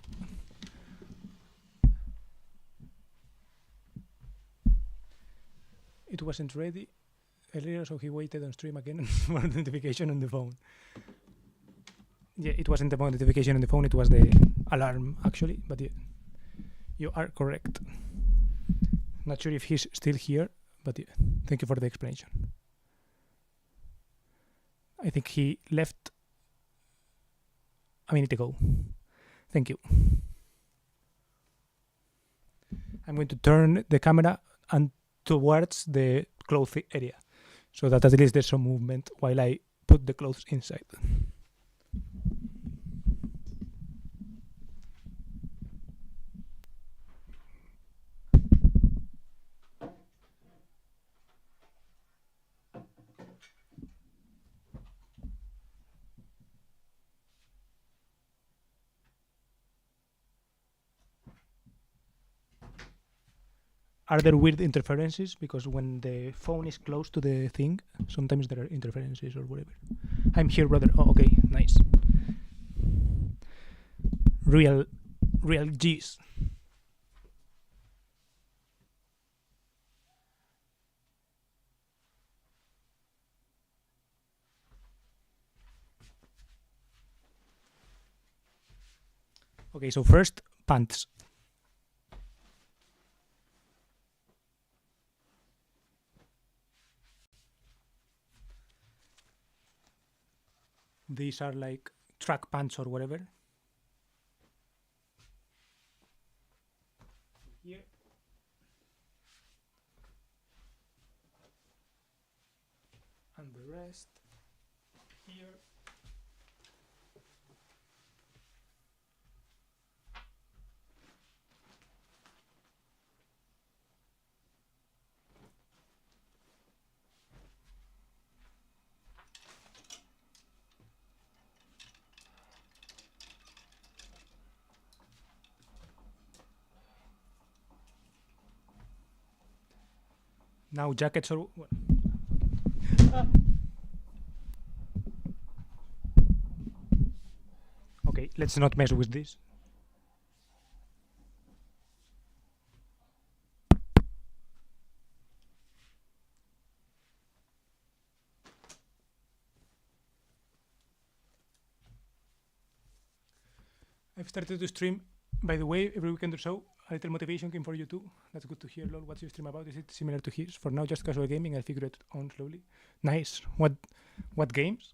It wasn't ready earlier, so he waited on stream again for the notification on the phone. Yeah, it wasn't the notification on the phone, it was the alarm, actually, but yeah, you are correct. Not sure if he's still here, but yeah, thank you for the explanation. I think he left a minute ago. Thank you. I'm going to turn the camera and towards the clothes area so that at least there's some movement while I put the clothes inside. Are there weird interferences? Because when the phone is close to the thing, sometimes there are interferences or whatever. I'm here, brother. Oh, okay, nice. Real G's. Okay, so first, pants. These are like track pants or whatever. Here. And the rest here. Now jackets are... Okay, let's not mess with this. I've started to stream, by the way, every weekend or so. A little motivation came for you too. That's good to hear, lol. What's your stream about? Is it similar to his? For now, just casual gaming. I'll figure it out slowly. Nice. What games?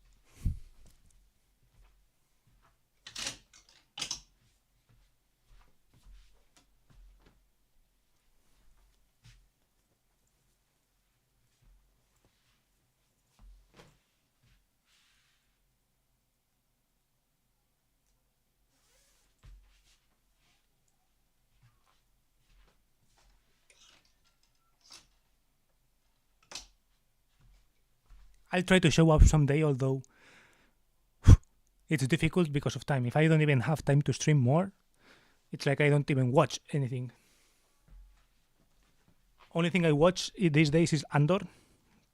I'll try to show up someday, although it's difficult because of time. If I don't even have time to stream more, it's like I don't even watch anything. Only thing I watch these days is Andor,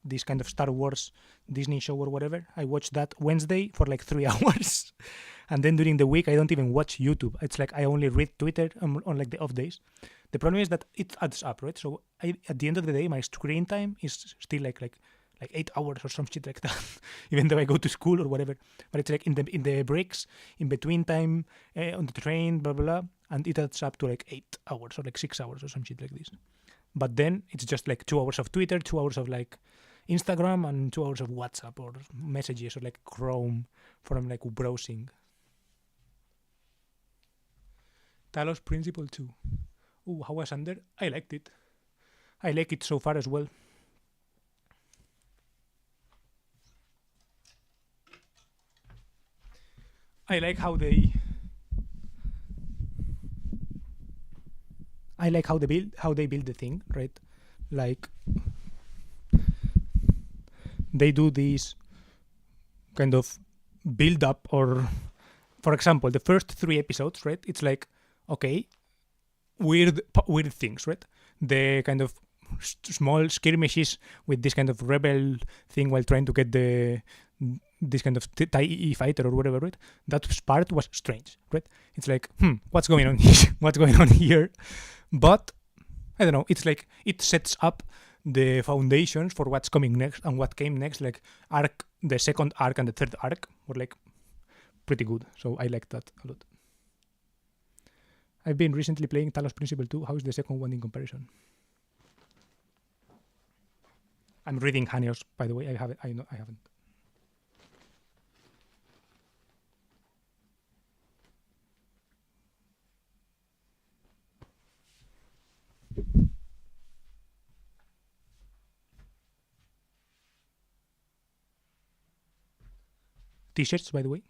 this kind of Star Wars Disney show or whatever. I watch that Wednesday for like 3 hours. And then during the week, I don't even watch YouTube. It's like I only read Twitter on like the off days. The problem is that it adds up, right? So at the end of the day, my screen time is still like 8 hours or some shit like that, even though I go to school or whatever. But it's like in the breaks, in between time, on the train, blah, blah, blah. And it adds up to like 8 hours or like 6 hours or some shit like this. But then it's just like 2 hours of Twitter, 2 hours of like Instagram, and 2 hours of WhatsApp or messages or like Chrome from like browsing. Talos Principle 2. Ooh, how was Under? I liked it. I like it so far as well. I like how they build the thing, right? Like they do these kind of build up, or for example, the first 3 episodes, right? It's like, okay, weird things, right? The kind of small skirmishes with this kind of rebel thing while trying to get the this kind of TIE fighter or whatever, right? That part was strange, right? It's like, what's going on here? What's going on here? But I don't know. It's like it sets up the foundations for what's coming next and what came next. Like the second arc and the third arc were like pretty good. So I like that a lot. I've been recently playing Talos Principle 2. How is the second one in comparison? I'm reading Hanios, by the way. I haven't. I haven't. T-shirts, by the way.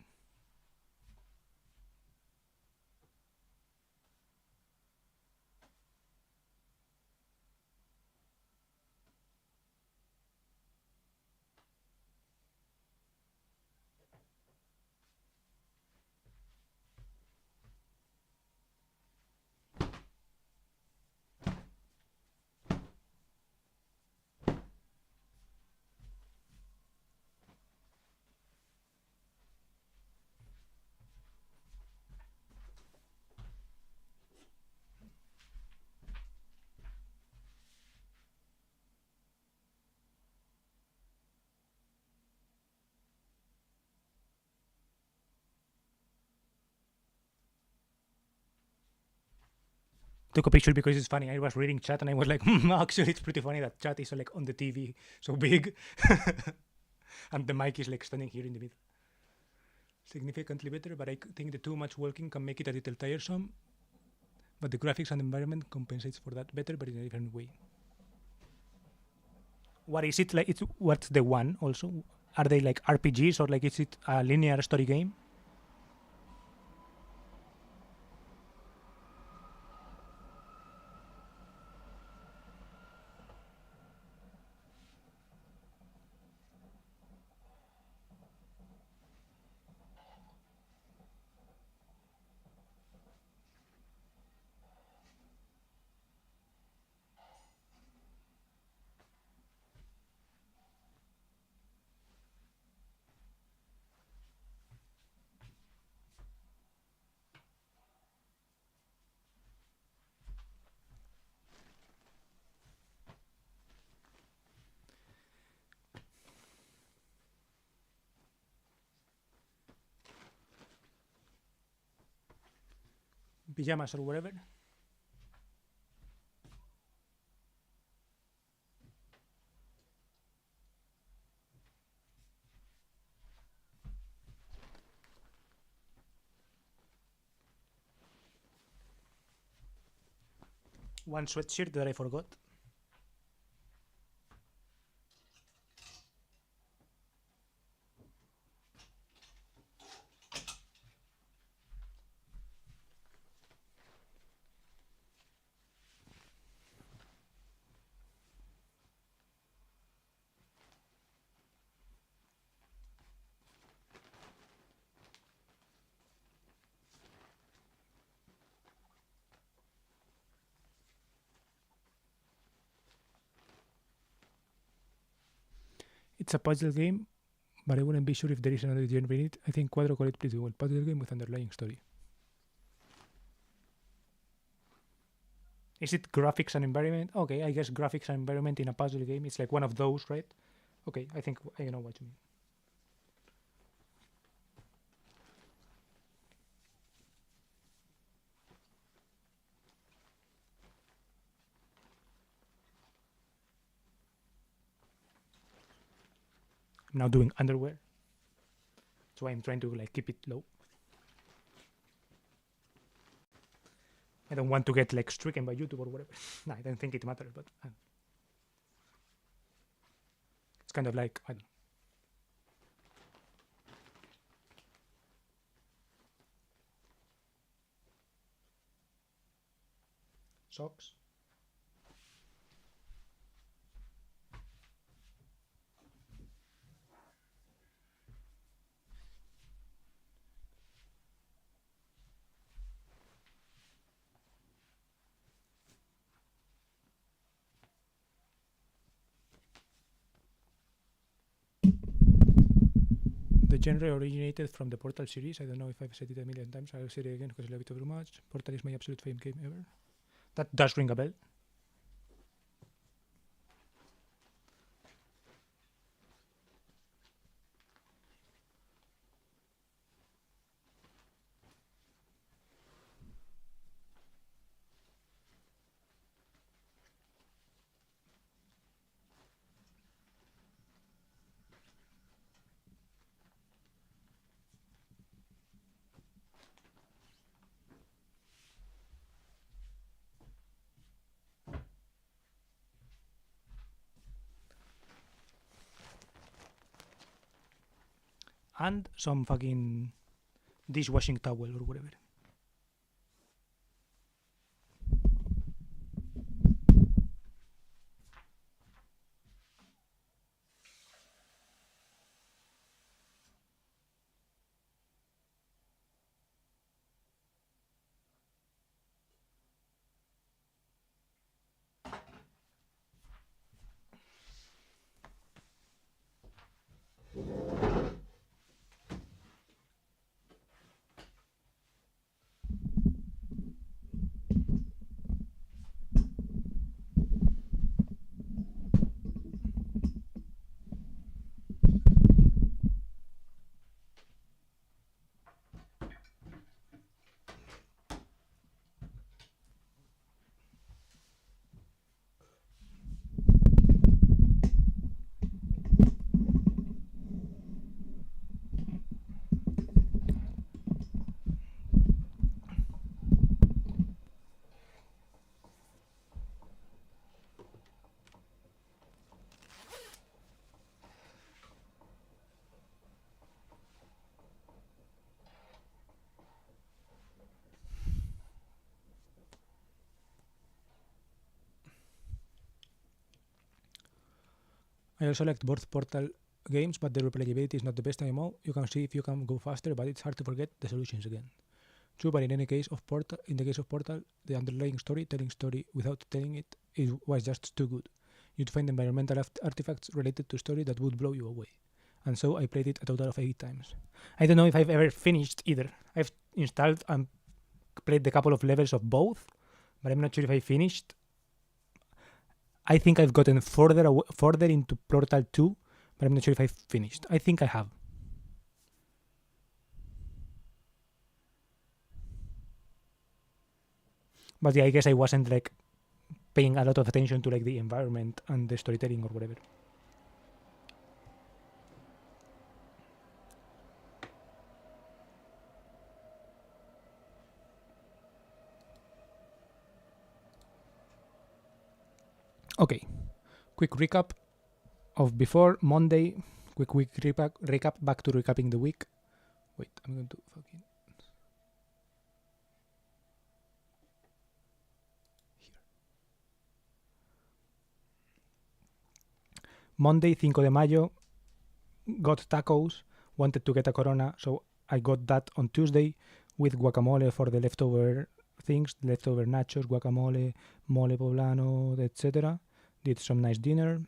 Took a picture because it's funny. I was reading chat and I was like, actually, it's pretty funny that chat is like on the TV so big, and the mic is like standing here in the middle. Significantly better, but I think the too much walking can make it a little tiresome. But the graphics and environment compensates for that better, but in a different way. What is it like? What's the one also? Are they like RPGs or like is it a linear story game? Pajamas or whatever. One sweatshirt that I forgot. It's a puzzle game, but I wouldn't be sure if there is another genre in it. I think Quadro called it pretty well. Puzzle game with underlying story. Is it graphics and environment? Okay, I guess graphics and environment in a puzzle game. It's like one of those, right? Okay, I think I know what you mean. I'm now doing underwear. So I'm trying to like keep it low. I don't want to get like stricken by YouTube or whatever. No, I don't think it matters, but it's kind of like I don't know. Socks. The genre originated from the Portal series. I don't know if I've said it a million times. I'll say it again because I love it very much. Portal is my absolute favorite game ever. That does ring a bell. And some fucking dishwashing towel or whatever. I also liked both Portal games, but the replayability is not the best anymore. You can see if you can go faster, but it's hard to forget the solutions again. True, but in the case of Portal, the underlying telling story without telling it, was just too good. You'd find environmental artifacts related to story that would blow you away. And so I played it a total of 8 times. I don't know if I've ever finished either. I've installed and played a couple of levels of both, but I'm not sure if I finished. I think I've gotten further into Portal 2, but I'm not sure if I've finished. I think I have. But yeah, I guess I wasn't like paying a lot of attention to like the environment and the storytelling or whatever. Okay, quick recap of before Monday. Quick recap back to recapping the week. Wait, I'm going to fucking here. Monday, 5 de Mayo, got tacos. Wanted to get a Corona, so I got that on Tuesday with guacamole for the leftover things, leftover nachos, guacamole, mole poblano, etc. Did some nice dinner.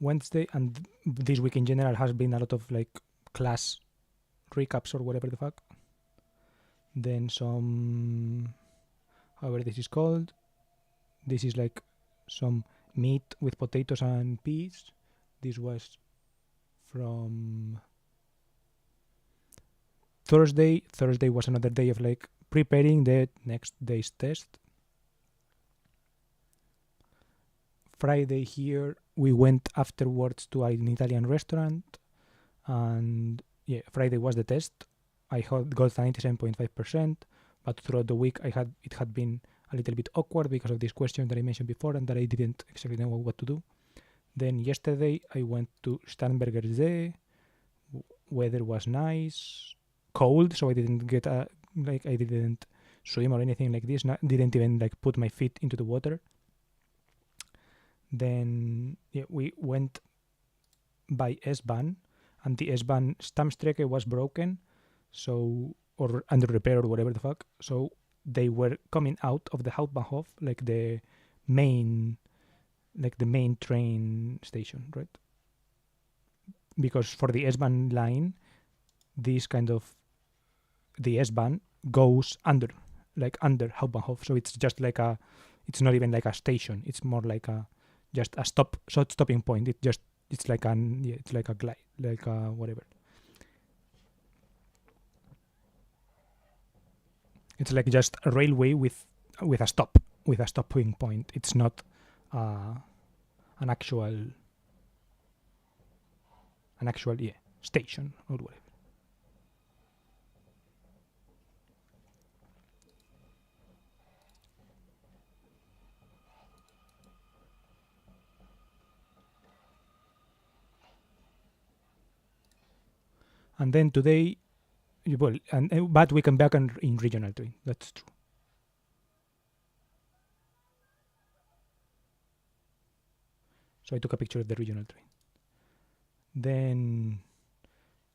Wednesday, and this week in general has been a lot of like class recaps or whatever the fuck. Then some, however this is called, this is like some meat with potatoes and peas. This was from Thursday. Thursday was another day of like preparing the next day's test. Friday here we went afterwards to an Italian restaurant, and yeah, Friday was the test. I got 97.5%, but throughout the week it had been a little bit awkward because of this question that I mentioned before and that I didn't exactly know what to do. Then yesterday I went to Starnberger See. Weather was nice, cold, so I didn't get I didn't swim or anything like this. Didn't even like put my feet into the water. Then yeah, we went by S-Bahn, and the S-Bahn Stammstrecke was broken, so or under repair or whatever the fuck. So they were coming out of the Hauptbahnhof, like the main train station, right? because for the S-Bahn line, this kind of the S-Bahn goes under Hauptbahnhof, so it's just like it's not even like a station. It's more like just a stopping point. It's like it's like a glide, like whatever. It's like just a railway with a stopping point. It's not an actual station or whatever. And then today, but we come back in regional train. That's true. So I took a picture of the regional train. Then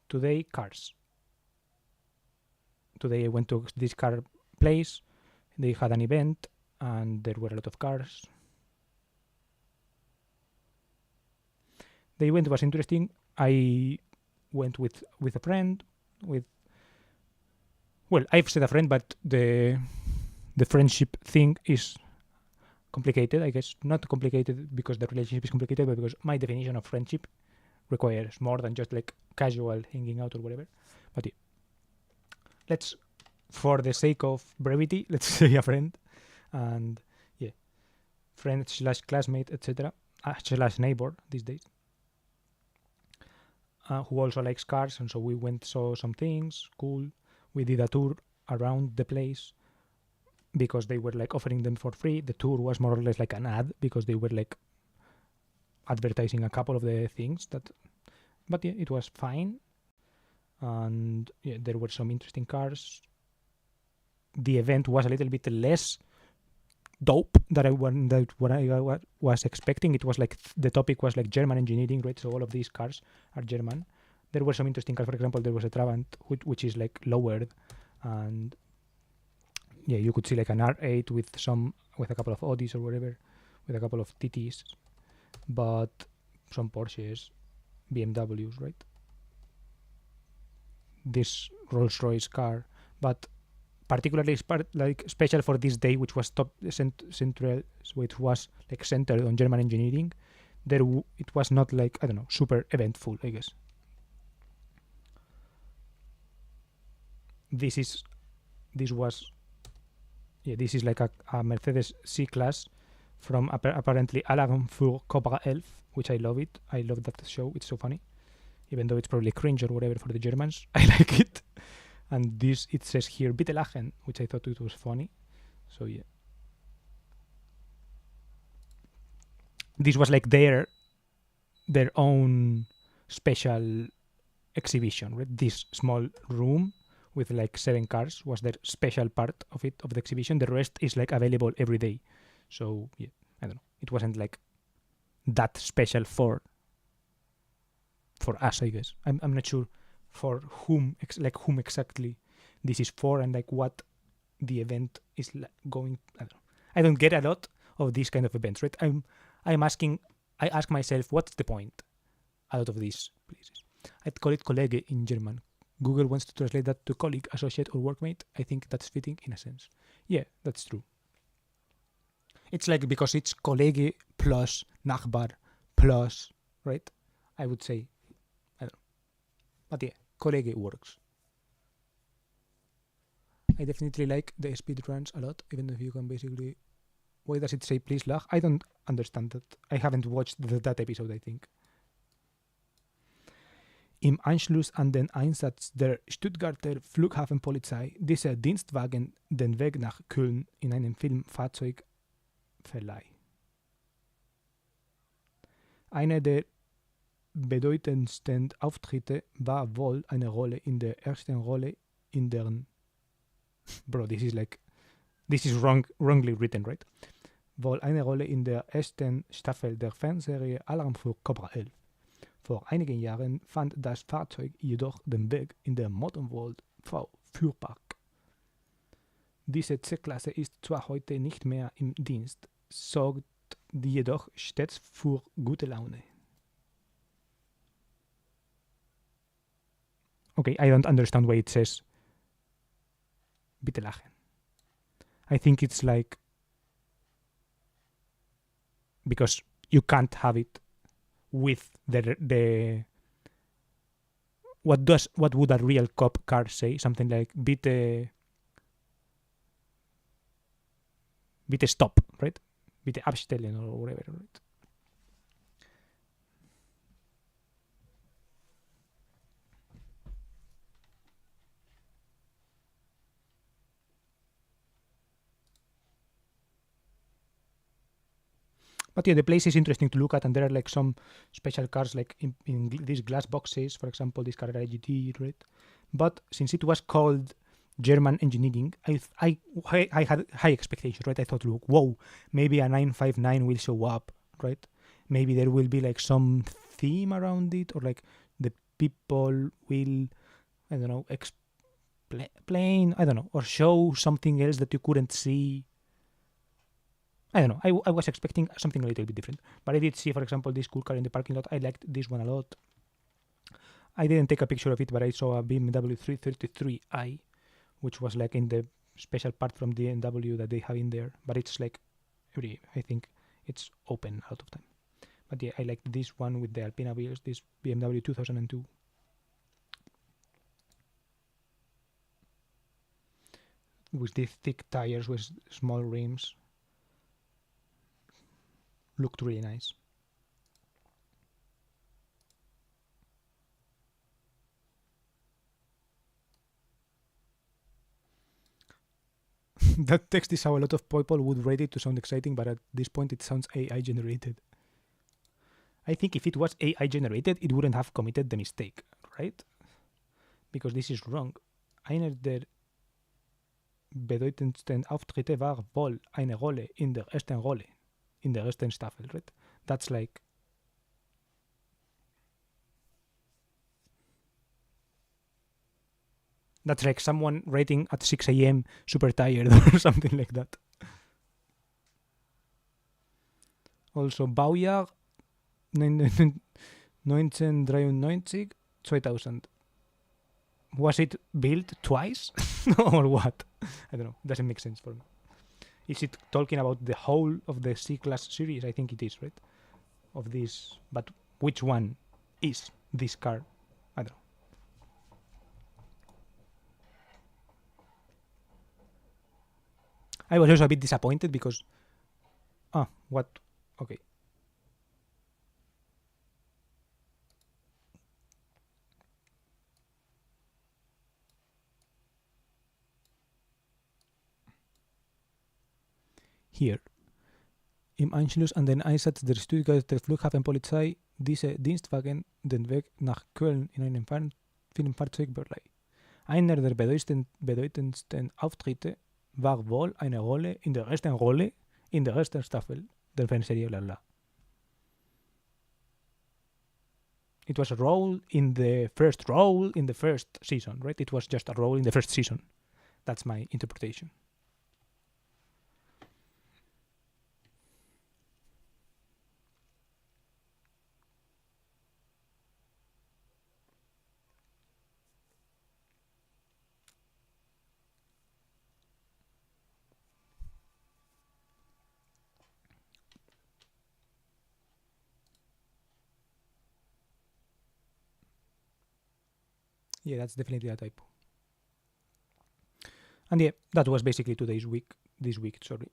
today, cars. Today I went to this car place. They had an event and there were a lot of cars. The event was interesting. I went with a friend. I've said a friend, but the friendship thing is complicated, I guess. Not complicated because the relationship is complicated, but because my definition of friendship requires more than just like casual hanging out or whatever. But yeah, let's, for the sake of brevity, let's say a friend, and yeah, friend / classmate, etc. / neighbor these days, who also likes cars, and so we went, saw some things cool. We did a tour around the place because they were like offering them for free. The tour was more or less like an ad because they were like advertising a couple of the things but yeah, it was fine. And yeah, there were some interesting cars. The event was a little bit less dope than what I was expecting. It was like the topic was like German engineering, right? So all of these cars are German. There were some interesting cars. For example, there was a Trabant, which is like lowered, and yeah, you could see like an R8 with a couple of Audis or whatever, with a couple of TTs, but some Porsches, BMWs, right? This Rolls-Royce car, but particularly special for this day, which was central, which was like centered on German engineering. It was not like, I don't know, super eventful, I guess. This is like a Mercedes C-Class from apparently Alarm für Cobra 11, which I love it. I love that show. It's so funny. Even though it's probably cringe or whatever for the Germans, I like it. And it says here, Bitte lachen, which I thought it was funny. So yeah. This was like their own special exhibition, right? This small room with like 7 cars was their special part of the exhibition. The rest is like available every day. So yeah, I don't know. It wasn't like that special for us, I guess. I'm not sure for whom exactly this is for, and like what the event is going. I don't get a lot of these kind of events, right? I ask myself, what's the point out of these places? I'd call it Kollege in German. Google wants to translate that to colleague, associate, or workmate. I think that's fitting in a sense. Yeah, that's true. It's like because it's Kollege plus Nachbar plus, right? I would say, I don't know. But yeah, Kollege works. I definitely like the speed runs a lot, even if you can basically... Why does it say please lach? I don't understand that. I haven't watched that episode, I think. Im Anschluss an den Einsatz der Stuttgarter Flughafenpolizei dieser Dienstwagen den Weg nach Köln in einem Filmfahrzeug verleih. Einer der bedeutendsten Auftritte war wohl eine Rolle in der ersten Rolle in deren... Bro, this is wrongly written, right? Wohl eine Rolle in der ersten Staffel der Fernsehserie Alarm für Cobra 11. Vor einigen Jahren fand das Fahrzeug jedoch den Weg in der Motorworld V Fuhrpark. Diese C-Klasse ist zwar heute nicht mehr im Dienst, sorgt jedoch stets für gute Laune. Okay, I don't understand why it says bitte lachen. I think it's like because you can't have it with the what would a real cop car say? Something like bitte stop, right? Bitte abstellen or whatever, right? But yeah, the place is interesting to look at, and there are like some special cars, like in these glass boxes, for example, this Carrera GT, right? But since it was called German engineering, I had high expectations, right? I thought, look, whoa, maybe a 959 will show up, right? Maybe there will be like some theme around it, or like the people will, I don't know, explain, I don't know, or show something else that you couldn't see. I don't know. I was expecting something a little bit different. But I did see, for example, this cool car in the parking lot. I liked this one a lot. I didn't take a picture of it, but I saw a BMW 333i, which was like in the special part from the BMW that they have in there. But it's like I think it's open a lot of time. But yeah, I liked this one with the Alpina wheels, this BMW 2002. With these thick tires with small rims. Looked really nice. That text is how a lot of people would rate it to sound exciting, but at this point it sounds AI generated. I think if it was AI generated, it wouldn't have committed the mistake, right? Because this is wrong. Einer der bedeutendsten Auftritte war wohl eine Rolle in der ersten Staffel, right? That's like someone rating at 6 a.m. super tired or something like that. Also, Baujahr 1993, 2000. Was it built twice or what? I don't know. Doesn't make sense for me. Is it talking about the whole of the C-Class series? I think it is, right? Of this, but which one is this car? I don't know. I was also a bit disappointed because... what? Okay. Hier. Im Anschluss an den Einsatz der Stuttgarter Flughafenpolizei diese Dienstwagen den Weg nach Köln in einem Fahrzeug bereit. Einer der bedeutendsten Auftritte war wohl eine Rolle in der ersten Staffel der Fernsehserie Lala. It was a role in the first season, right? It was just a role in the first season. That's my interpretation. Yeah, that's definitely a typo. And yeah, that was basically this week, sorry.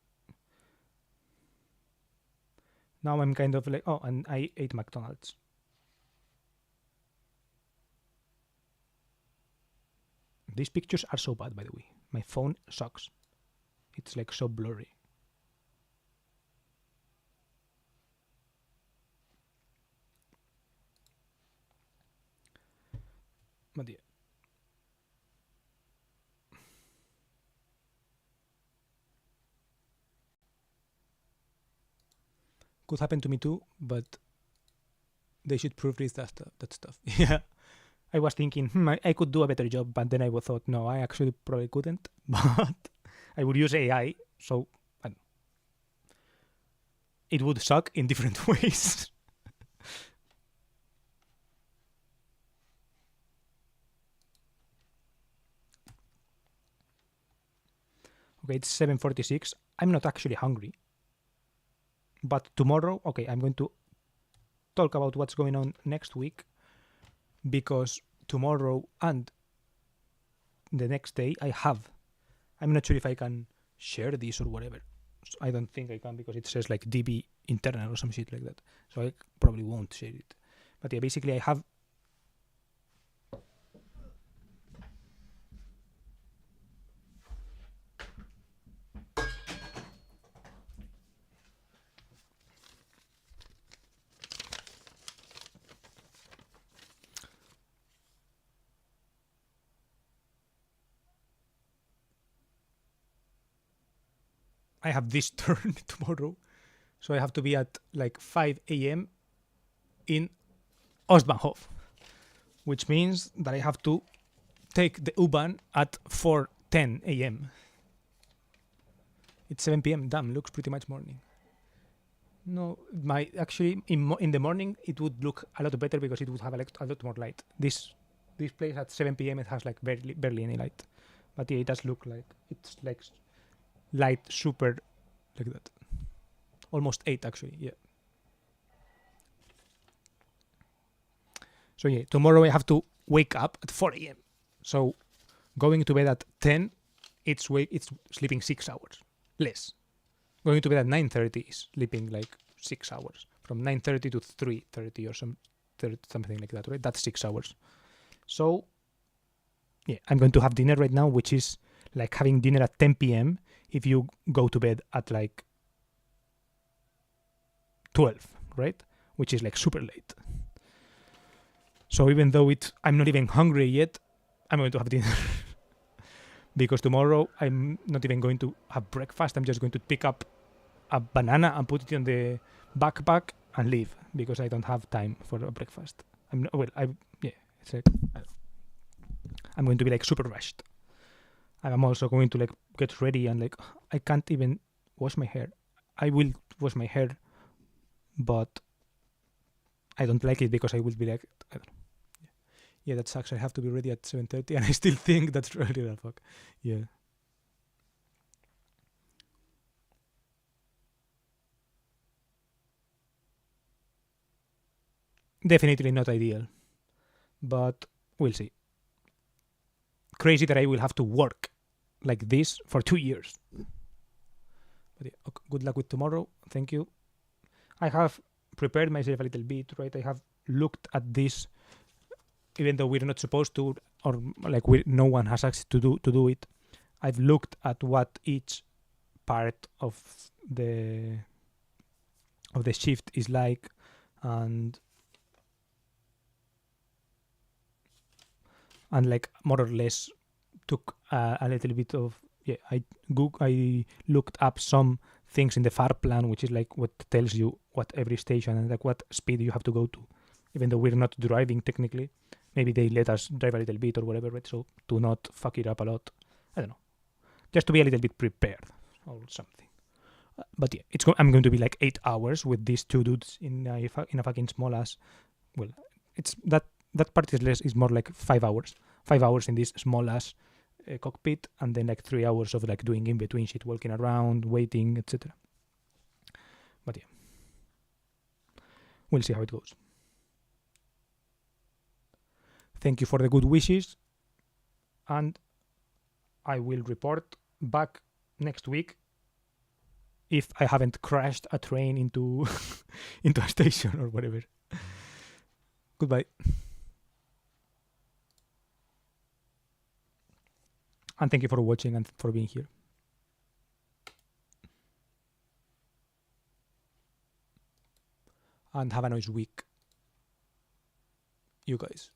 Now I'm kind of like, and I ate McDonald's. These pictures are so bad, by the way. My phone sucks. It's like so blurry. But yeah. Could happen to me too, but they should proofread that stuff. Yeah. I was thinking, I could do a better job, but then I thought, no, I actually probably couldn't. But I would use AI, so it would suck in different ways. Okay, it's 7:46. I'm not actually hungry. But tomorrow, okay, I'm going to talk about what's going on next week, because tomorrow and the next day I'm not sure if I can share this or whatever. So I don't think I can, because it says like DB internal or some shit like that. So I probably won't share it. But yeah, basically I have this turn tomorrow. So I have to be at like 5 a.m. in Ostbahnhof, which means that I have to take the U-Bahn at 4:10 a.m. It's 7 p.m. Damn, looks pretty much morning. No, my actually in the morning it would look a lot better because it would have a lot more light. This place at 7 p.m. it has like barely any light, but yeah, it does look like it's like light super like that. Almost 8 actually, yeah. So yeah, tomorrow I have to wake up at 4 a.m. So going to bed at 10, it's sleeping 6 hours less. Going to bed at 9:30 is sleeping like 6 hours. From 9:30 to 3:30 or something like that, right? That's 6 hours. So yeah, I'm going to have dinner right now, which is like having dinner at 10 p.m. if you go to bed at like 12, right? Which is like super late. So even though I'm not even hungry yet, I'm going to have dinner. Because tomorrow I'm not even going to have breakfast. I'm just going to pick up a banana and put it in the backpack and leave, because I don't have time for a breakfast. I'm going to be like super rushed. And I'm also going to like get ready and like I can't even wash my hair. I will wash my hair, but I don't like it because I will be like, I don't know. Yeah, that sucks. I have to be ready at 7:30 and I still think that's really the fuck. Yeah. Definitely not ideal, but we'll see. Crazy that I will have to work like this for 2 years. But yeah, okay, good luck with tomorrow. Thank you. I have prepared myself a little bit, right? I have looked at this, even though we're not supposed to, or like no one has access to do it. I've looked at what each part of the shift is like, and like more or less took a little bit of I looked up some things in the far plan, which is like what tells you what every station and like what speed you have to go to, even though we're not driving technically. Maybe they let us drive a little bit or whatever, right? So to not fuck it up a lot. I don't know, just to be a little bit prepared or something. But yeah, I'm going to be like 8 hours with these two dudes in a fucking small ass. Well, it's that part is less. Is more like 5 hours. 5 hours in this small ass cockpit, and then like 3 hours of like doing in between shit, walking around, waiting, etc. But yeah, we'll see how it goes. Thank you for the good wishes, and I will report back next week if I haven't crashed a train into into a station or whatever. Goodbye. And thank you for watching and for being here. And have a nice week, you guys.